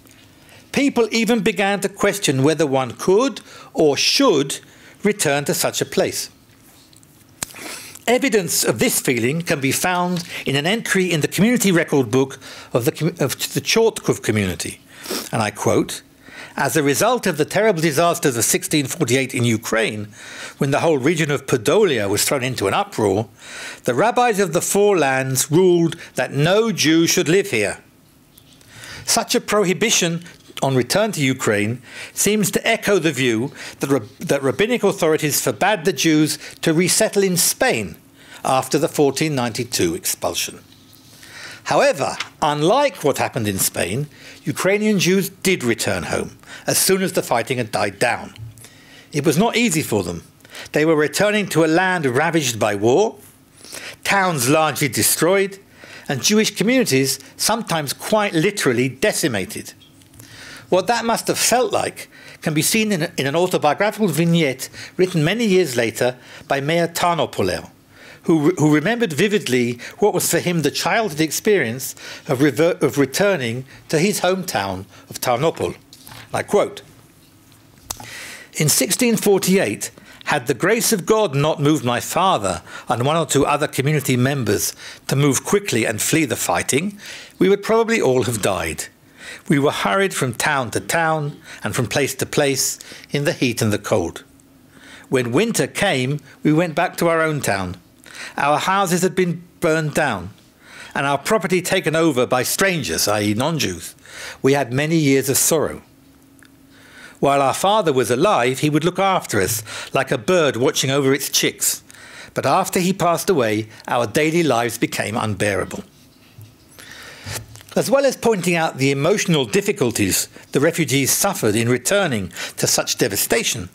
People even began to question whether one could or should return to such a place. Evidence of this feeling can be found in an entry in the community record book of the Chortkov community, and I quote, "As a result of the terrible disasters of 1648 in Ukraine, when the whole region of Podolia was thrown into an uproar, the rabbis of the Four Lands ruled that no Jew should live here." Such a prohibition on return to Ukraine seems to echo the view that rabbinic authorities forbade the Jews to resettle in Spain after the 1492 expulsion. However, unlike what happened in Spain, Ukrainian Jews did return home as soon as the fighting had died down. It was not easy for them. They were returning to a land ravaged by war, towns largely destroyed, and Jewish communities sometimes quite literally decimated. What that must have felt like can be seen in an autobiographical vignette written many years later by Mayor Tarnopolel, who remembered vividly what was for him the childhood experience of returning to his hometown of Tarnopol. I quote, "In 1648, had the grace of God not moved my father and one or two other community members to move quickly and flee the fighting, we would probably all have died. We were hurried from town to town and from place to place in the heat and the cold. When winter came, we went back to our own town. Our houses had been burned down. and our property taken over by strangers, i.e. non-Jews, we had many years of sorrow. While our father was alive, he would look after us like a bird watching over its chicks. But after he passed away, our daily lives became unbearable. As well as pointing out the emotional difficulties the refugees suffered in returning to such devastation,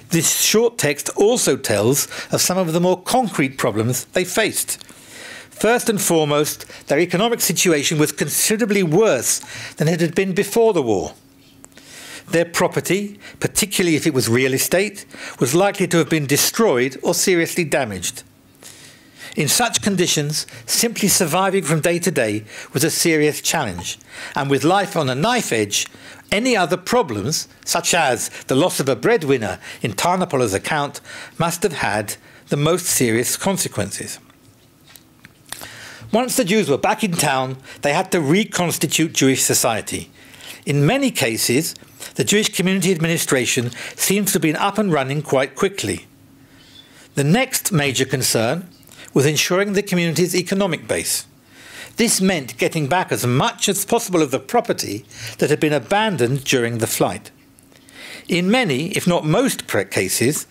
this short text also tells of some of the more concrete problems they faced. First and foremost, their economic situation was considerably worse than it had been before the war. Their property, particularly if it was real estate, was likely to have been destroyed or seriously damaged. In such conditions, simply surviving from day to day was a serious challenge, and with life on a knife edge, any other problems, such as the loss of a breadwinner in Tarnopola's account, must have had the most serious consequences. Once the Jews were back in town, they had to reconstitute Jewish society. In many cases, the Jewish community administration seems to have been up and running quite quickly. The next major concern was ensuring the community's economic base. This meant getting back as much as possible of the property that had been abandoned during the flight. In many, if not most cases,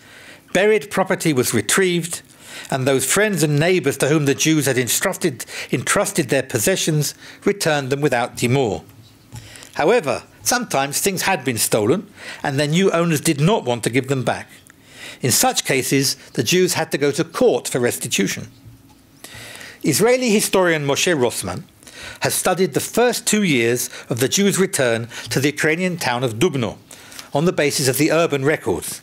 buried property was retrieved, and those friends and neighbours to whom the Jews had entrusted their possessions returned them without demur. However, sometimes things had been stolen, and their new owners did not want to give them back. In such cases, the Jews had to go to court for restitution. Israeli historian Moshe Rossman has studied the first 2 years of the Jews' return to the Ukrainian town of Dubno on the basis of the urban records.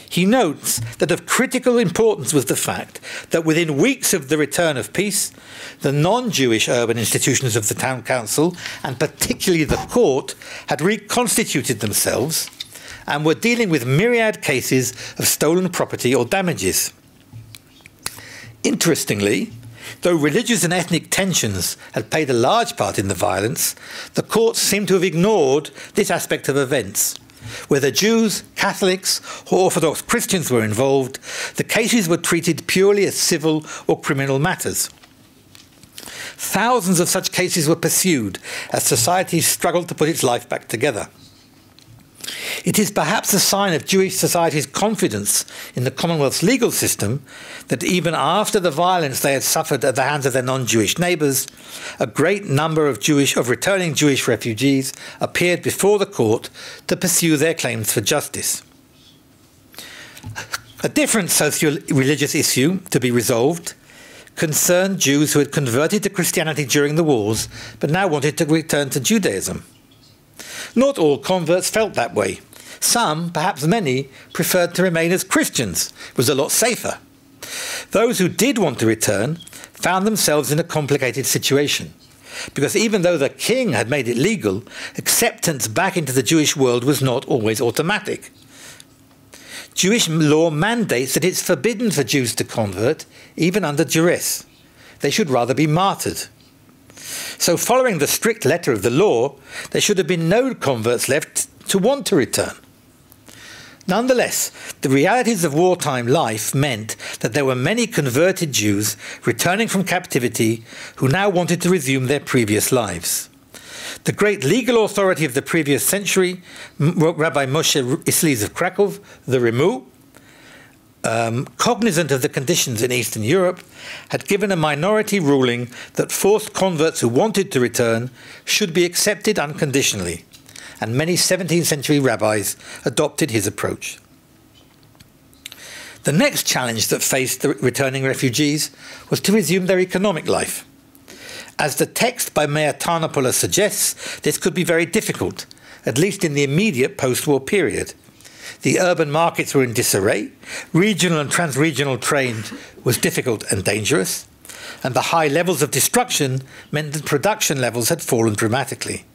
He notes that of critical importance was the fact that within weeks of the return of peace, the non-Jewish urban institutions of the town council, and particularly the court, had reconstituted themselves and were dealing with myriad cases of stolen property or damages. Interestingly, though religious and ethnic tensions had played a large part in the violence, the courts seem to have ignored this aspect of events. Whether Jews, Catholics, or Orthodox Christians were involved, the cases were treated purely as civil or criminal matters. Thousands of such cases were pursued as society struggled to put its life back together. It is perhaps a sign of Jewish society's confidence in the Commonwealth's legal system that even after the violence they had suffered at the hands of their non-Jewish neighbours, a great number of returning Jewish refugees appeared before the court to pursue their claims for justice. A different socio-religious issue to be resolved concerned Jews who had converted to Christianity during the wars but now wanted to return to Judaism. Not all converts felt that way. Some, perhaps many, preferred to remain as Christians. It was a lot safer. Those who did want to return found themselves in a complicated situation, because even though the king had made it legal, acceptance back into the Jewish world was not always automatic. Jewish law mandates that it's forbidden for Jews to convert, even under duress. They should rather be martyred. So following the strict letter of the law, there should have been no converts left to want to return. Nonetheless, the realities of wartime life meant that there were many converted Jews returning from captivity who now wanted to resume their previous lives. The great legal authority of the previous century, Rabbi Moshe Islis of Krakow, the Rimu, cognizant of the conditions in Eastern Europe, had given a minority ruling that forced converts who wanted to return should be accepted unconditionally, and many 17th century rabbis adopted his approach. The next challenge that faced the returning refugees was to resume their economic life. As the text by Mayor Tarnopola suggests, this could be very difficult, at least in the immediate post-war period. The urban markets were in disarray, regional and trans-regional trade was difficult and dangerous, and the high levels of destruction meant that production levels had fallen dramatically.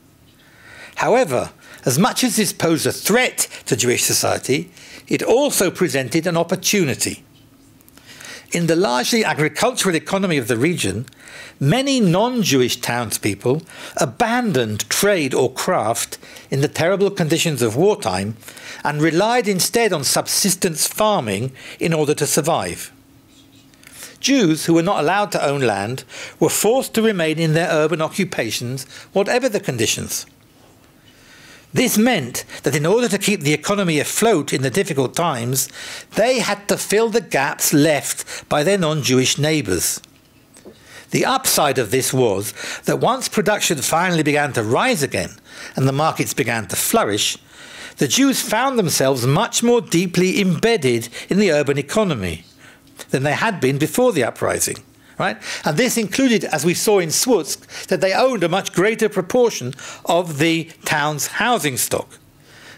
However, as much as this posed a threat to Jewish society, it also presented an opportunity. In the largely agricultural economy of the region, many non-Jewish townspeople abandoned trade or craft in the terrible conditions of wartime and relied instead on subsistence farming in order to survive. Jews who were not allowed to own land were forced to remain in their urban occupations, whatever the conditions. This meant that in order to keep the economy afloat in the difficult times, they had to fill the gaps left by their non-Jewish neighbours. The upside of this was that once production finally began to rise again and the markets began to flourish, the Jews found themselves much more deeply embedded in the urban economy than they had been before the uprising. Right? And this included, as we saw in Słupsk, that they owned a much greater proportion of the town's housing stock.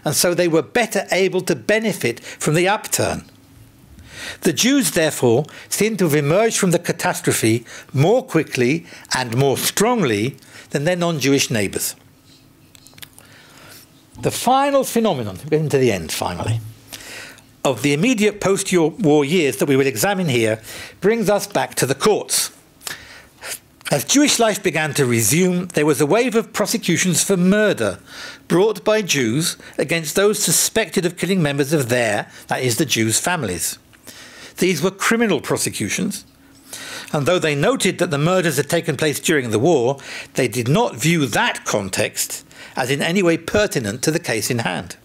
And so they were better able to benefit from the upturn. The Jews, therefore, seem to have emerged from the catastrophe more quickly and more strongly than their non-Jewish neighbours. The final phenomenon, we're getting to the end finally, of the immediate post-war years that we will examine here brings us back to the courts. As Jewish life began to resume, there was a wave of prosecutions for murder brought by Jews against those suspected of killing members of their, that is, the Jews' families. These were criminal prosecutions, and though they noted that the murders had taken place during the war, they did not view that context as in any way pertinent to the case in hand.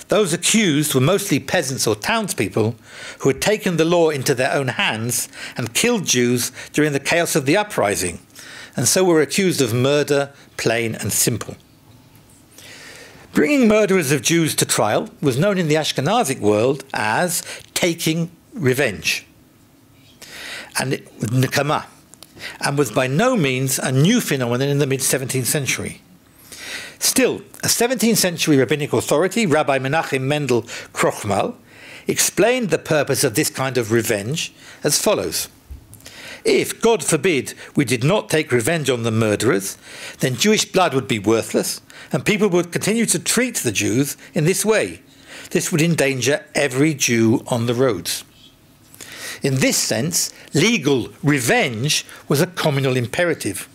Those accused were mostly peasants or townspeople who had taken the law into their own hands and killed Jews during the chaos of the uprising, and so were accused of murder, plain and simple. Bringing murderers of Jews to trial was known in the Ashkenazic world as taking revenge, and nekama, and was by no means a new phenomenon in the mid-17th century. Still, a 17th century rabbinic authority, Rabbi Menachem Mendel Krochmal, explained the purpose of this kind of revenge as follows. If, God forbid, we did not take revenge on the murderers, then Jewish blood would be worthless, and people would continue to treat the Jews in this way. This would endanger every Jew on the roads. In this sense, legal revenge was a communal imperative.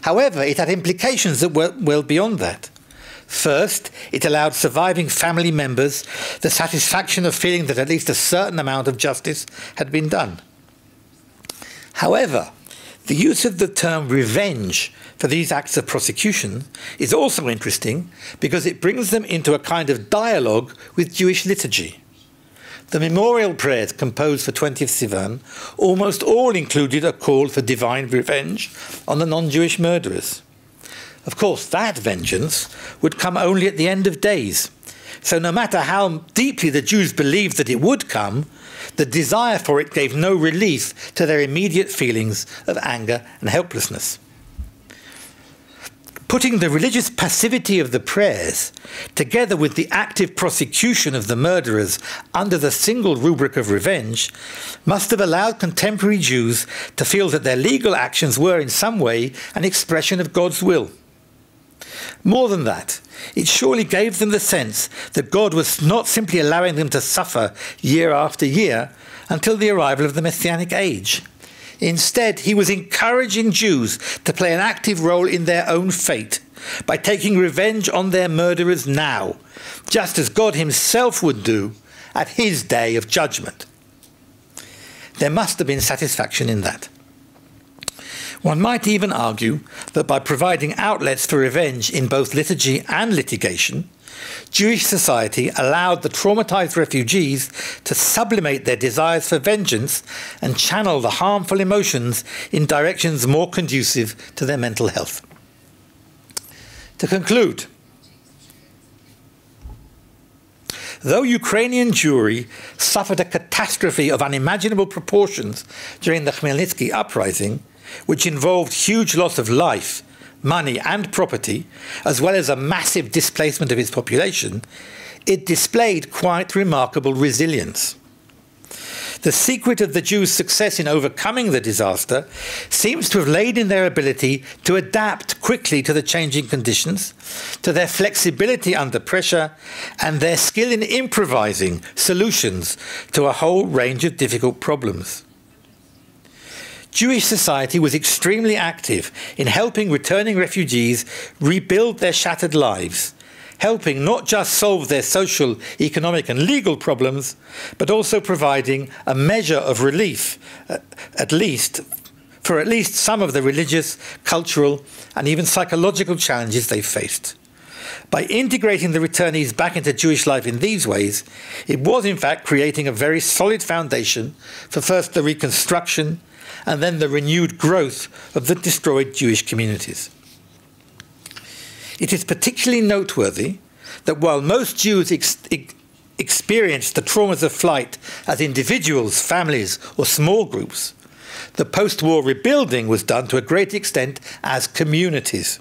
However, it had implications that were well beyond that. First, it allowed surviving family members the satisfaction of feeling that at least a certain amount of justice had been done. However, the use of the term revenge for these acts of prosecution is also interesting because it brings them into a kind of dialogue with Jewish liturgy. The memorial prayers composed for 20th Sivan almost all included a call for divine revenge on the non-Jewish murderers. Of course, that vengeance would come only at the end of days. So no matter how deeply the Jews believed that it would come, the desire for it gave no relief to their immediate feelings of anger and helplessness. Putting the religious passivity of the prayers together with the active prosecution of the murderers under the single rubric of revenge must have allowed contemporary Jews to feel that their legal actions were in some way an expression of God's will. More than that, it surely gave them the sense that God was not simply allowing them to suffer year after year until the arrival of the Messianic age. Instead, he was encouraging Jews to play an active role in their own fate by taking revenge on their murderers now, just as God himself would do at his day of judgment. There must have been satisfaction in that. One might even argue that by providing outlets for revenge in both liturgy and litigation, Jewish society allowed the traumatized refugees to sublimate their desires for vengeance and channel the harmful emotions in directions more conducive to their mental health. To conclude, though Ukrainian Jewry suffered a catastrophe of unimaginable proportions during the Chmielnickiy uprising, which involved huge loss of life, money and property, as well as a massive displacement of its population, it displayed quite remarkable resilience. The secret of the Jews' success in overcoming the disaster seems to have laid in their ability to adapt quickly to the changing conditions, to their flexibility under pressure, and their skill in improvising solutions to a whole range of difficult problems. Jewish society was extremely active in helping returning refugees rebuild their shattered lives, helping not just solve their social, economic and legal problems, but also providing a measure of relief, at least some of the religious, cultural and even psychological challenges they faced. By integrating the returnees back into Jewish life in these ways, it was in fact creating a very solid foundation for first the reconstruction and then the renewed growth of the destroyed Jewish communities. It is particularly noteworthy that while most Jews experienced the traumas of flight as individuals, families or small groups, the post-war rebuilding was done to a great extent as communities.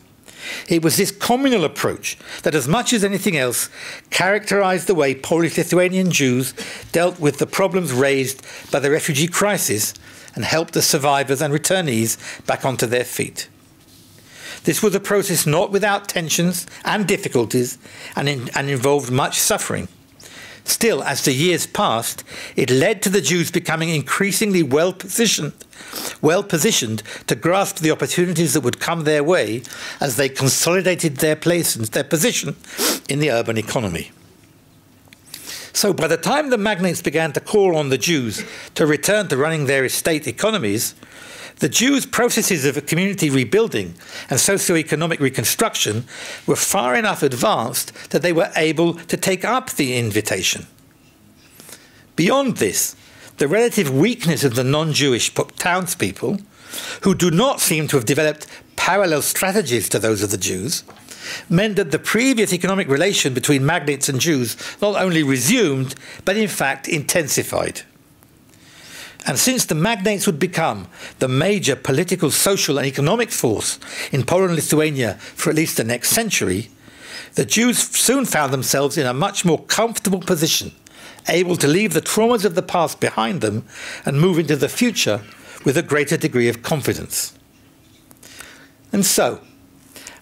It was this communal approach that, as much as anything else, characterized the way Polish-Lithuanian Jews dealt with the problems raised by the refugee crisis and helped the survivors and returnees back onto their feet. This was a process not without tensions and difficulties and involved much suffering. Still, as the years passed, it led to the Jews becoming increasingly well-positioned to grasp the opportunities that would come their way as they consolidated their position in the urban economy. So by the time the magnates began to call on the Jews to return to running their estate economies, the Jews' processes of community rebuilding and socio-economic reconstruction were far enough advanced that they were able to take up the invitation. Beyond this, the relative weakness of the non-Jewish townspeople, who do not seem to have developed parallel strategies to those of the Jews, meant that the previous economic relation between magnates and Jews not only resumed, but in fact intensified. And since the magnates would become the major political, social and economic force in Poland and Lithuania for at least the next century, the Jews soon found themselves in a much more comfortable position, able to leave the traumas of the past behind them and move into the future with a greater degree of confidence. And so,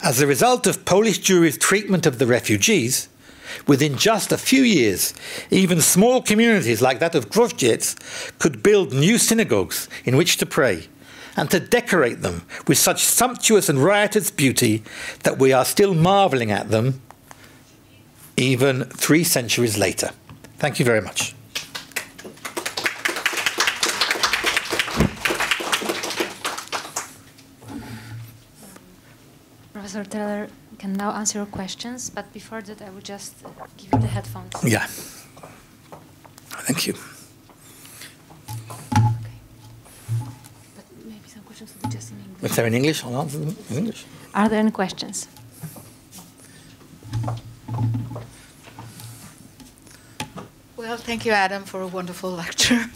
as a result of Polish Jewry's treatment of the refugees, within just a few years, even small communities like that of Groździec could build new synagogues in which to pray, and to decorate them with such sumptuous and riotous beauty that we are still marvelling at them even 3 centuries later. Thank you very much. Professor Teller can now answer your questions, but before that I will just give you the headphones. Yeah. Thank you. Okay. But maybe some questions will be just in English. If they're in English, I'll answer them in English. Are there any questions? Well, thank you, Adam, for a wonderful lecture.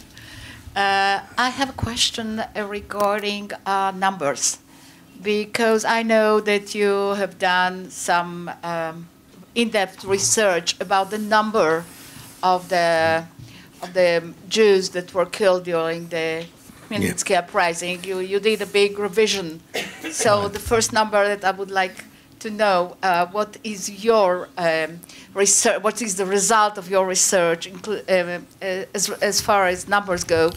I have a question regarding numbers, because I know that you have done some in-depth research about the number of the Jews that were killed during the Chmielnickiego uprising. You did a big revision. So the first number that I would like to know, what is your research? What is the result of your research, as far as numbers go?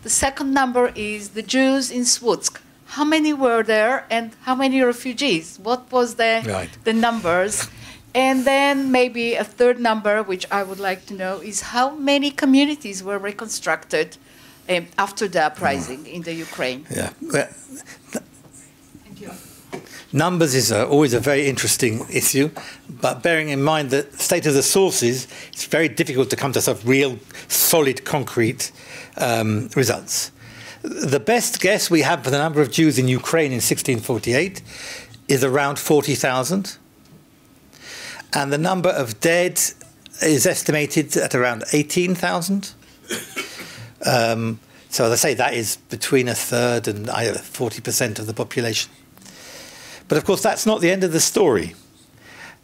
The second number is the Jews in Słupsk. How many were there, and how many refugees? What was the numbers? And then maybe a third number, which I would like to know, is how many communities were reconstructed after the uprising in the Ukraine? Yeah. Thank you. Numbers is always a very interesting issue, but bearing in mind the state of the sources, it's very difficult to come to some real, solid, concrete results. The best guess we have for the number of Jews in Ukraine in 1648 is around 40,000. And the number of dead is estimated at around 18,000. So as I say, that is between a third and 40% of the population. But of course, that's not the end of the story.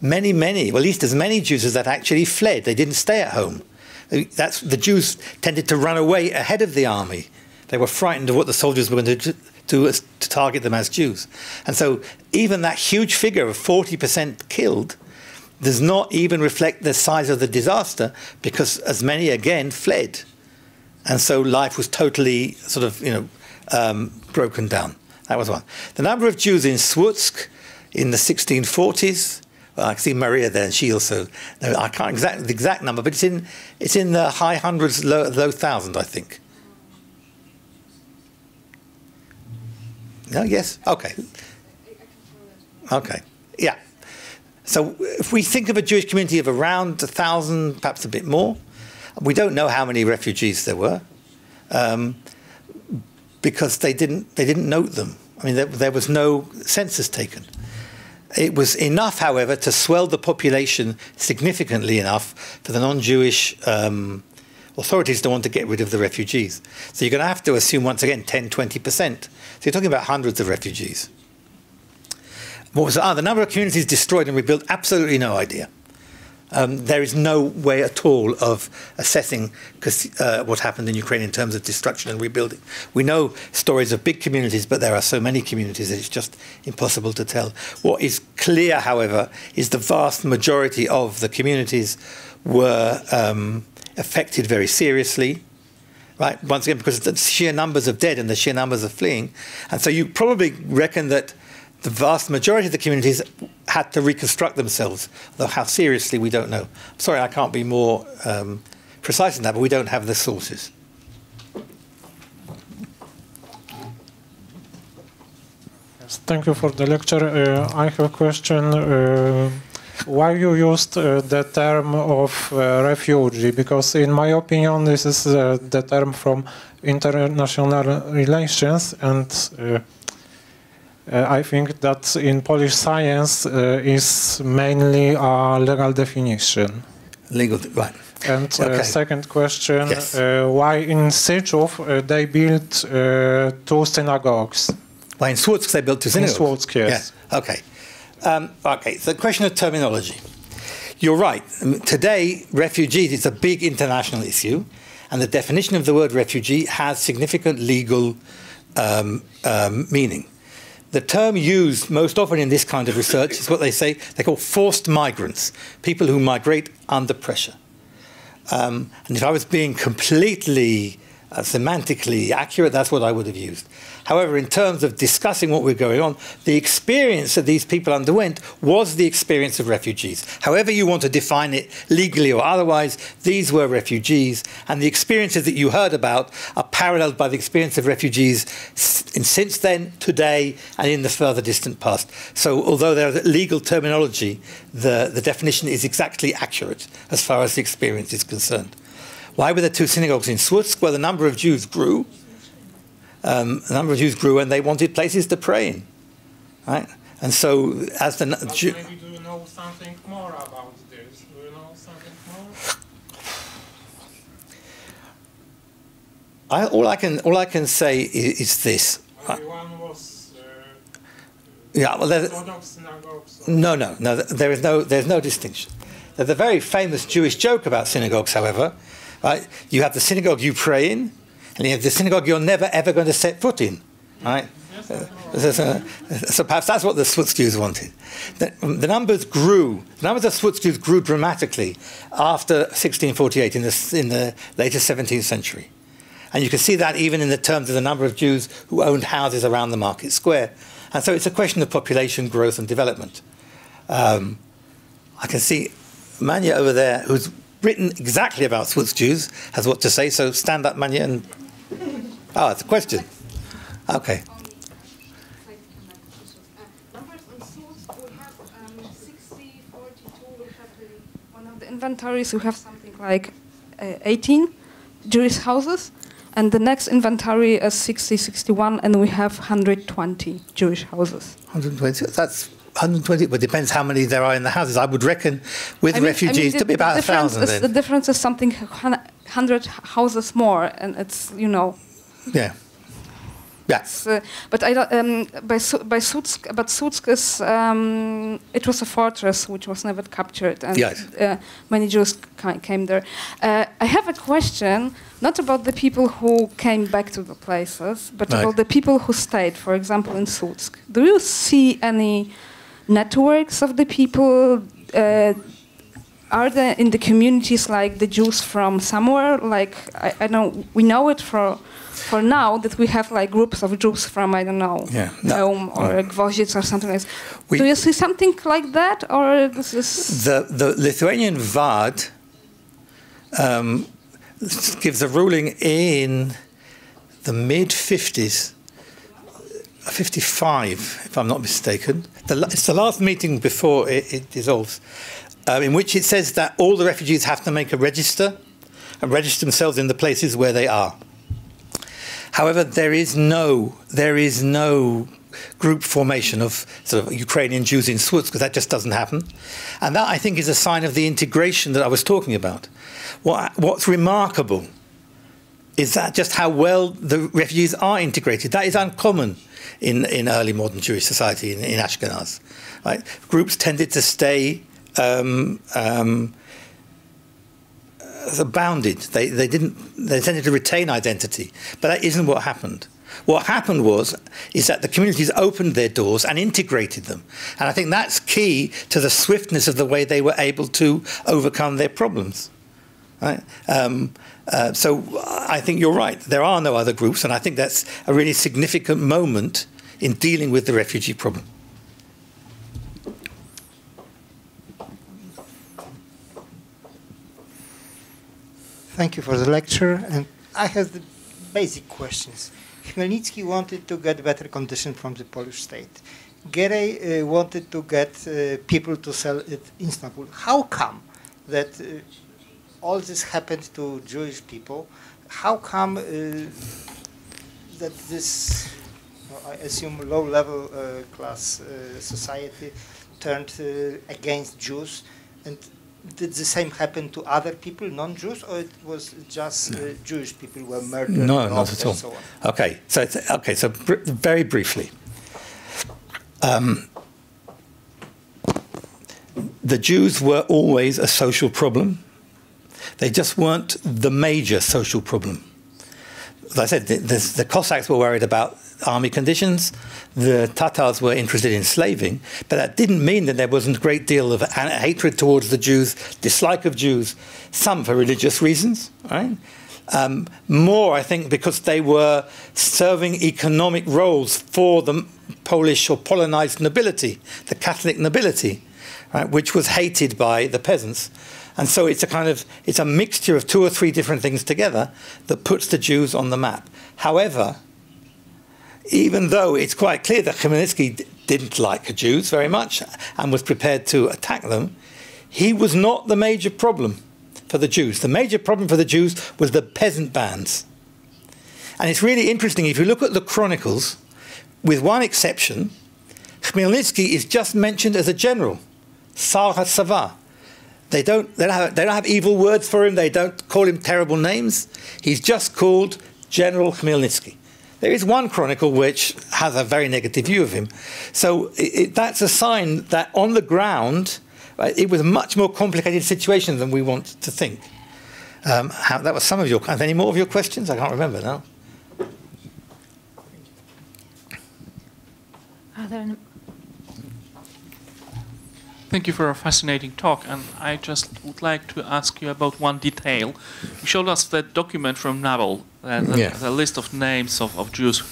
Many, well, at least as many Jews as that actually fled. They didn't stay at home. The Jews tended to run away ahead of the army. They were frightened of what the soldiers were going to do to target them as Jews. And so even that huge figure of 40% killed does not even reflect the size of the disaster, because as many again fled. And so life was totally sort of, broken down. That was one. The number of Jews in Słupsk in the 1640s Well, I see Maria there, and she also. No, I can't the exact number, but it's in the high hundreds, low thousand, I think. No, yes, okay, okay, yeah. So if we think of a Jewish community of around 1,000, perhaps a bit more, we don't know how many refugees there were, because they didn't note them. I mean, there was no census taken. It was enough, however, to swell the population significantly enough for the non-Jewish authorities to want to get rid of the refugees. So you're going to have to assume, once again, 10, 20%. So you're talking about hundreds of refugees. What was the number of communities destroyed and rebuilt? Absolutely no idea. There is no way at all of assessing what happened in Ukraine in terms of destruction and rebuilding. We know stories of big communities, but there are so many communities that it's just impossible to tell. What is clear, however, is the vast majority of the communities were affected very seriously. Right? Once again, because of the sheer numbers of dead and the sheer numbers of fleeing. And so you probably reckon that the vast majority of the communities had to reconstruct themselves, though how seriously we don't know. I'm sorry, I can't be more precise than that, but we don't have the sources. Yes, thank you for the lecture. I have a question. Why you used the term of refugee? Because in my opinion, this is the term from international relations, and I think that in Polish science is mainly a legal definition. Legal, right. And second question, yes. Why in Sychów they built 2 synagogues? Why in Słupsk they built 2 synagogues? In Słupsk, yes. Yeah. Okay. Okay, so the question of terminology. You're right. Today, refugees is a big international issue, and the definition of the word refugee has significant legal meaning. The term used most often in this kind of research is what they call forced migrants, people who migrate under pressure. And if I was being completely semantically accurate, that's what I would have used. However, in terms of discussing what we're going on, the experience that these people underwent was the experience of refugees. However you want to define it legally or otherwise, these were refugees, and the experiences that you heard about are paralleled by the experience of refugees since then, today, and in the further distant past. So although there's legal terminology, the definition is exactly accurate as far as the experience is concerned. Why were there 2 synagogues in Słupsk? Well, the number of Jews grew. And they wanted places to pray in, right? And so, as the maybe do you know something more about this? Do you know something more? All I can say is this. Maybe one was. Yeah, well, no. There's no distinction. There's a very famous Jewish joke about synagogues, however. Right? You have the synagogue you pray in, and you have the synagogue you're never ever going to set foot in, right? So perhaps that's what the Słupsk Jews wanted. The numbers grew. The numbers of Słupsk Jews grew dramatically after 1648 in the later 17th century, and you can see that even in the terms of the number of Jews who owned houses around the market square. And so it's a question of population growth and development. I can see Manya over there, who's written exactly about Słupsk Jews, has what to say. So stand up, Manya, and it's a question. Okay. Numbers on Słupsk, we have 60, 42. We have one of the inventories. We have something like 18 Jewish houses, and the next inventory is 60, 61, and we have 120 Jewish houses. 120. That's 120, but it depends how many there are in the houses. I would reckon with refugees to be about 1,000. The difference is something 100 houses more, and it's, you know. Yeah. Yes. But I don't, by Słupsk, but Słupsk is it was a fortress which was never captured, and yes. Many Jews came there. I have a question, not about the people who came back to the places, but right. about the people who stayed. For example, in Słupsk, do you see any networks of the people? are there in the communities like the Jews from somewhere? Like I know we know it for now that we have like groups of Jews from, I don't know, Rome or Gwoździc or something like that. Do you see something like that, or this is the Lithuanian Vard gives a ruling in the mid-50s, 55, if I'm not mistaken. It's the last meeting before it dissolves, in which it says that all the refugees have to make a register and register themselves in the places where they are. However, there is no group formation of sort of Ukrainian Jews in Słupsk, because that just doesn't happen. And that, I think, is a sign of the integration that I was talking about. What's remarkable is that just how well the refugees are integrated. That is uncommon in early modern Jewish society in Ashkenaz. Right? Groups tended to stay bounded. They tended to retain identity, but that isn't what happened. What happened is that the communities opened their doors and integrated them, and I think that's key to the swiftness of the way they were able to overcome their problems. Right? So I think you're right. There are no other groups, and I think that's a really significant moment in dealing with the refugee problem. Thank you for the lecture, and I have the basic questions. Chmielnicki wanted to get better conditions from the Polish state. Gerej wanted to get people to sell it in Istanbul. How come that all this happened to Jewish people? How come that this, I assume, low-level class society turned against Jews? And did the same happen to other people, non-Jews, or it was just Jewish people who were murdered? No, not at all. So on? Okay, so very briefly, the Jews were always a social problem. They just weren't the major social problem. As I said, the Cossacks were worried about army conditions. The Tatars were interested in slaving, but that didn't mean that there wasn't a great deal of hatred towards the Jews, dislike of Jews, some for religious reasons, right? More, I think, because they were serving economic roles for the Polish or Polonized nobility, the Catholic nobility, right, which was hated by the peasants. And so it's a mixture of two or three different things together that puts the Jews on the map. However, even though it's quite clear that Chmielnicki didn't like the Jews very much and was prepared to attack them, he was not the major problem for the Jews. The major problem for the Jews was the peasant bands. And it's really interesting, if you look at the chronicles, with one exception, Chmielnicki is just mentioned as a general, Sar HaSava. They don't have evil words for him. They don't call him terrible names. He's just called General Chmielnicki. There is one chronicle which has a very negative view of him. So that's a sign that on the ground, right, it was a much more complicated situation than we want to think. That was some of your... Are there any more of your questions? I can't remember now. Are there any... Thank you for a fascinating talk, and I just would like to ask you about one detail. You showed us that document from Nabal, the list of names of Jews,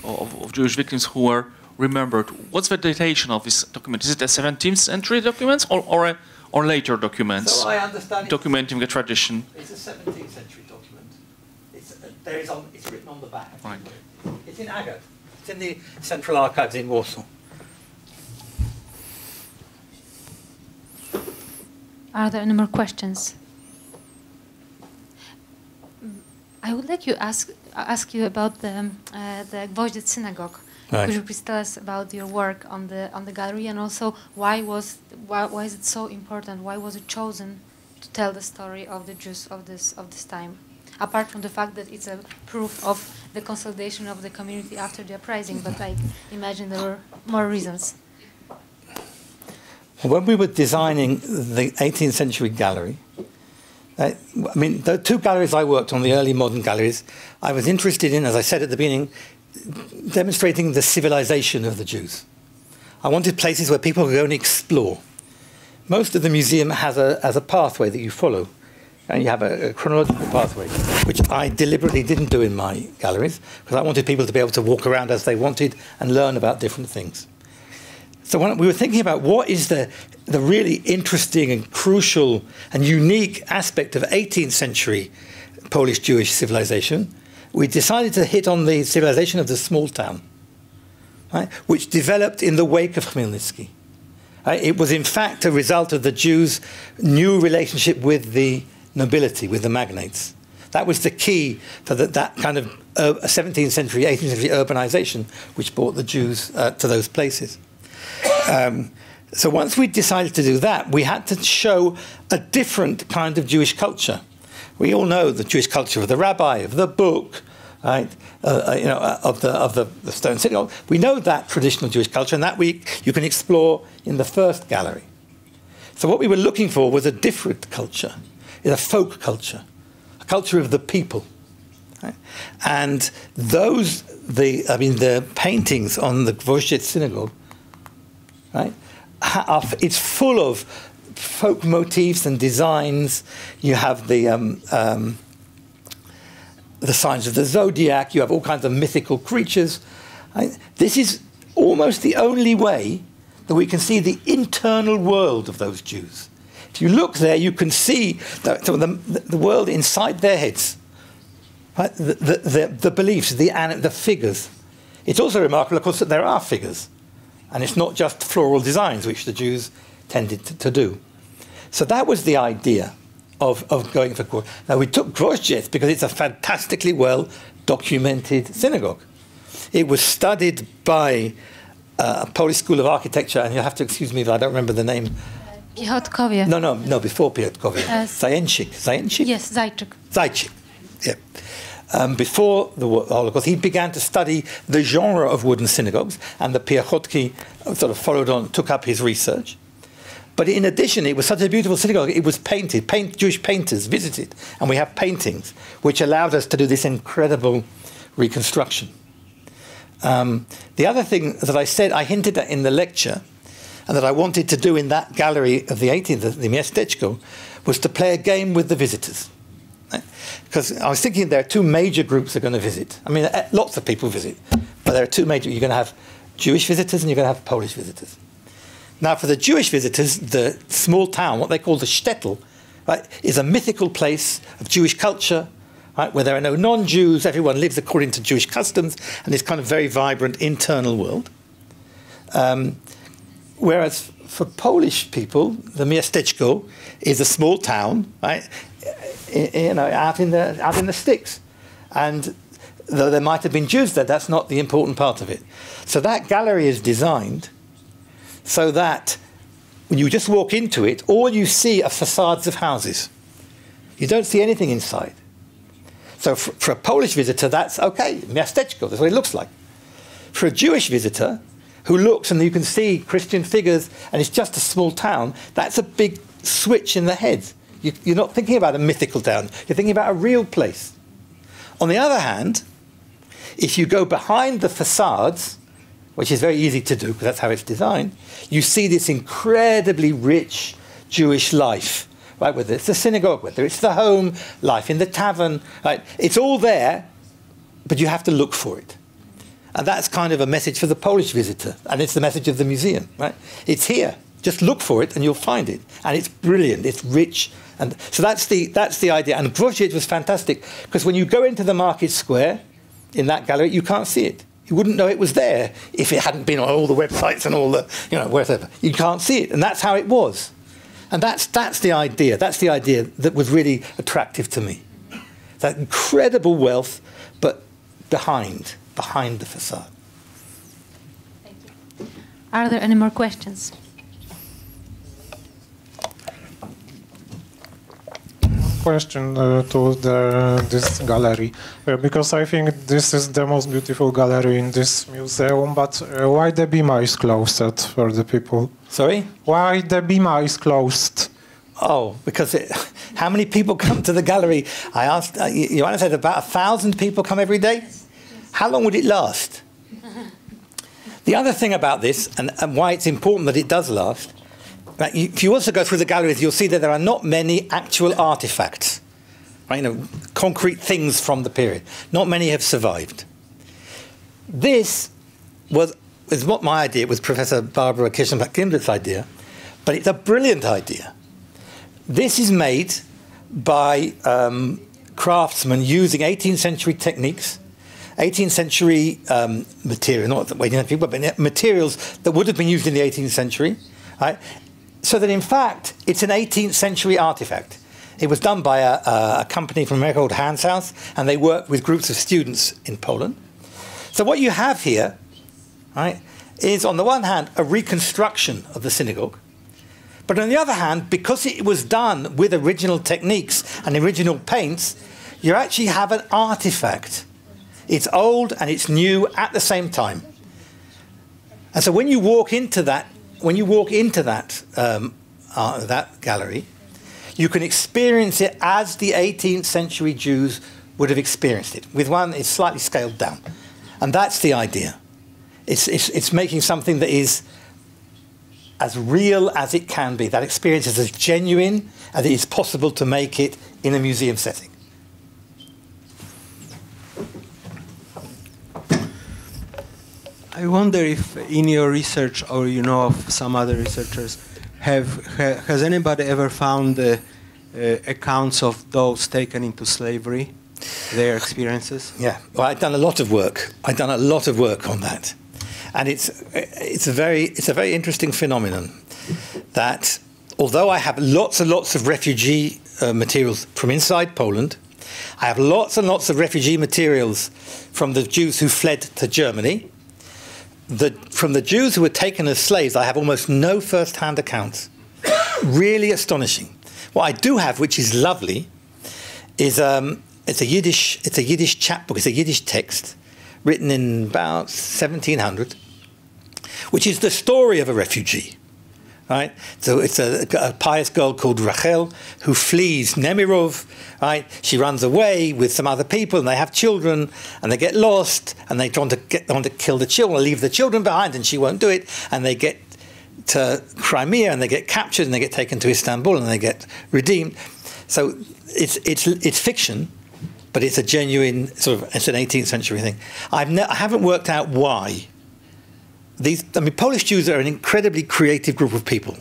of Jewish victims who were remembered. What's the datation of this document? Is it a 17th century document or later documents? So I understand documenting the tradition. It's a 17th century document. It's written on the back. Right. It's in Agat. It's in the Central Archives in Warsaw. Are there any more questions? I would like to ask you about the Gwoździc synagogue. Right. Could you please tell us about your work on the gallery, and also why is it so important? Why was it chosen to tell the story of the Jews of this time? Apart from the fact that it's a proof of the consolidation of the community after the uprising, but I imagine there were more reasons. When we were designing the 18th century gallery, I mean, the two galleries I worked on, the early modern galleries, I was interested in, as I said at the beginning, demonstrating the civilization of the Jews. I wanted places where people could go and explore. most of the museum has a pathway that you follow. And you have a chronological pathway, which I deliberately didn't do in my galleries, because I wanted people to be able to walk around as they wanted and learn about different things. So when we were thinking about what is the really interesting and crucial and unique aspect of 18th century Polish Jewish civilization, we decided to hit on the civilization of the small town, right, which developed in the wake of Chmielnicki. It was in fact a result of the Jews' new relationship with the nobility, with the magnates. That was the key for that kind of 17th century, 18th century urbanization, which brought the Jews to those places. So once we decided to do that, we had to show a different kind of Jewish culture. We all know the Jewish culture of the rabbi, of the book, right? Of the stone synagogue. We know that traditional Jewish culture, and that you can explore in the first gallery. So what we were looking for was a different culture, a folk culture, a culture of the people. Right? And the paintings on the Gwoździec synagogue, right? It's full of folk motifs and designs. You have the signs of the zodiac. You have all kinds of mythical creatures. Right? This is almost the only way that we can see the internal world of those Jews. If you look there, you can see the world inside their heads, right? The beliefs, the figures. It's also remarkable, of course, that there are figures. And it's not just floral designs, which the Jews tended to do. So that was the idea of going for Gwoździec. Now, we took Gwoździec because it's a fantastically well-documented synagogue. It was studied by a Polish school of architecture, and you'll have to excuse me if I don't remember the name. Piechotkowie. No, before Piechotkowie. Zajęczyk? Yes, Zajczyk. Zajczyk, yeah. Before the Holocaust, he began to study the genre of wooden synagogues, and the Piechotki sort of followed on, took up his research. But in addition, it was such a beautiful synagogue, it was painted. Jewish painters visited, and we have paintings, which allowed us to do this incredible reconstruction. The other thing that I said, I hinted at in the lecture, and that I wanted to do in that gallery of the 18th, the Miasteczko, was to play a game with the visitors. Right? Because I was thinking there are two major groups that are going to visit. I mean, lots of people visit, but there are two major. You're going to have Jewish visitors and you're going to have Polish visitors. Now, for the Jewish visitors, the small town, what they call the shtetl, right, is a mythical place of Jewish culture, right, where there are no non-Jews, everyone lives according to Jewish customs, and this kind of very vibrant internal world. Whereas for Polish people, the Miasteczko is a small town, right, out in the sticks. And though there might have been Jews there, that's not the important part of it. So that gallery is designed so that when you just walk into it, all you see are facades of houses. You don't see anything inside. So for a Polish visitor, that's okay, Miasteczko, that's what it looks like. For a Jewish visitor who looks and you can see Christian figures and it's just a small town, that's a big switch in the head. You're not thinking about a mythical town, you're thinking about a real place. On the other hand, if you go behind the facades, which is very easy to do because that's how it's designed, you see this incredibly rich Jewish life, right? Whether it's the synagogue, whether it's the home life in the tavern, right? It's all there, but you have to look for it. And that's kind of a message for the Polish visitor, and it's the message of the museum, right? It's here. Just look for it and you'll find it. And it's brilliant, it's rich. And so that's the idea. And Gwoździec was fantastic, because when you go into the market square in that gallery, you can't see it. You wouldn't know it was there if it hadn't been on all the websites and all the, whatever. You can't see it, and that's how it was. And that's the idea. That's the idea that was really attractive to me. That incredible wealth, but behind the facade. Thank you. Are there any more questions? Question to this gallery, because I think this is the most beautiful gallery in this museum, but why the bima is closed for the people? Sorry? Why the bima is closed? Oh, because how many people come to the gallery? I asked, Joanna said about 1,000 people come every day? Yes. How long would it last? The other thing about this, and why it's important that it does last, Right, if you also go through the galleries, you'll see that there are not many actual artifacts, right, concrete things from the period. Not many have survived. This is what my idea. It was Professor Barbara Kirchenbach-Gimbert's idea, but it's a brilliant idea. This is made by craftsmen using 18th century techniques, 18th century material, not waiting people, but materials that would have been used in the 18th century, right? So that in fact, it's an 18th century artifact. It was done by a company from America called Hanshaus, and they work with groups of students in Poland. So what you have here, right, is on the one hand a reconstruction of the synagogue, but on the other hand, because it was done with original techniques and original paints, you actually have an artifact. It's old and it's new at the same time. And so when you walk into that, that gallery, you can experience it as the 18th century Jews would have experienced it. With one, it's slightly scaled down. And that's the idea. It's making something that is as real as it can be. That experience is as genuine as it is possible to make it in a museum setting. I wonder if in your research, or you know of some other researchers, has anybody ever found accounts of those taken into slavery, their experiences? Yeah, well, I've done a lot of work. I've done a lot of work on that, and it's a very interesting phenomenon. That although I have lots and lots of refugee materials from inside Poland, I have lots and lots of refugee materials from the Jews who fled to Germany. From the Jews who were taken as slaves, I have almost no first-hand accounts. Really astonishing. What I do have, which is lovely, is it's a Yiddish chapbook. It's a Yiddish text written in about 1700, which is the story of a refugee. Right? So it's a pious girl called Rachel who flees Nemirov. Right? She runs away with some other people, and they have children, and they get lost, and they want to kill the children, leave the children behind, and she won't do it. And they get to Crimea, and they get captured, and they get taken to Istanbul, and they get redeemed. So it's fiction, but it's a genuine it's an 18th century thing. I haven't worked out why. Polish Jews are an incredibly creative group of people.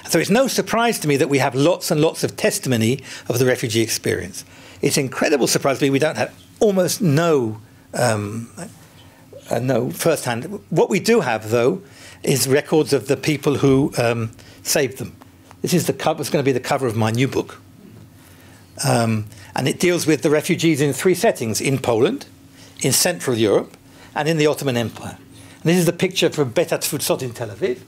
So it's no surprise to me that we have lots and lots of testimony of the refugee experience. It's an incredible surprise to me we don't have almost no first-hand. What we do have, though, is records of the people who saved them. This is it's going to be the cover of my new book. And it deals with the refugees in 3 settings: in Poland, in Central Europe, and in the Ottoman Empire. And this is the picture from Bet HaTfutzot in Tel Aviv,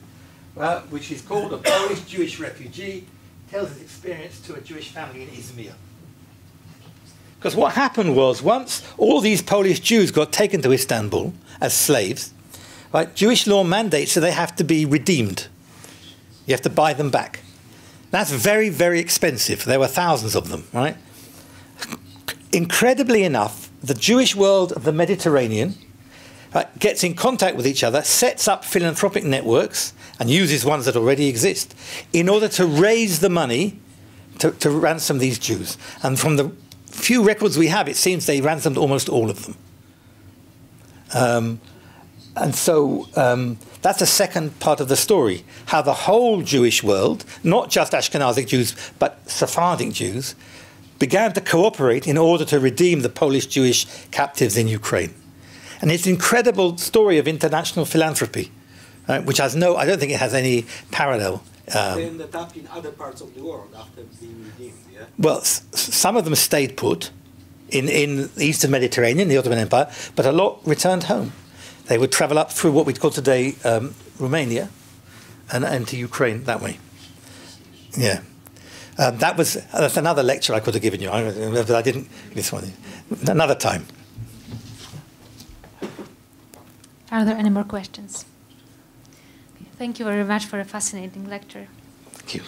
which is called A Polish Jewish Refugee Tells His Experience to a Jewish Family in Izmir. Because what happened was, once all these Polish Jews got taken to Istanbul as slaves, right, Jewish law mandates that they have to be redeemed. You have to buy them back. That's very, very expensive. There were thousands of them, right? Incredibly enough, the Jewish world of the Mediterranean gets in contact with each other, sets up philanthropic networks, and uses ones that already exist in order to raise the money to ransom these Jews. And from the few records we have, it seems they ransomed almost all of them. And so that's the second part of the story, how the whole Jewish world, not just Ashkenazic Jews, but Sephardic Jews, began to cooperate in order to redeem the Polish Jewish captives in Ukraine. And it's an incredible story of international philanthropy, which has I don't think it has any parallel. They ended up in other parts of the world after being redeemed, yeah? Well, some of them stayed put in the eastern Mediterranean, the Ottoman Empire, but a lot returned home. They would travel up through what we'd call today Romania and to Ukraine that way. Yeah. That's another lecture I could have given you, but I didn't. This one, another time. Are there any more questions? Okay, thank you very much for a fascinating lecture. Thank you.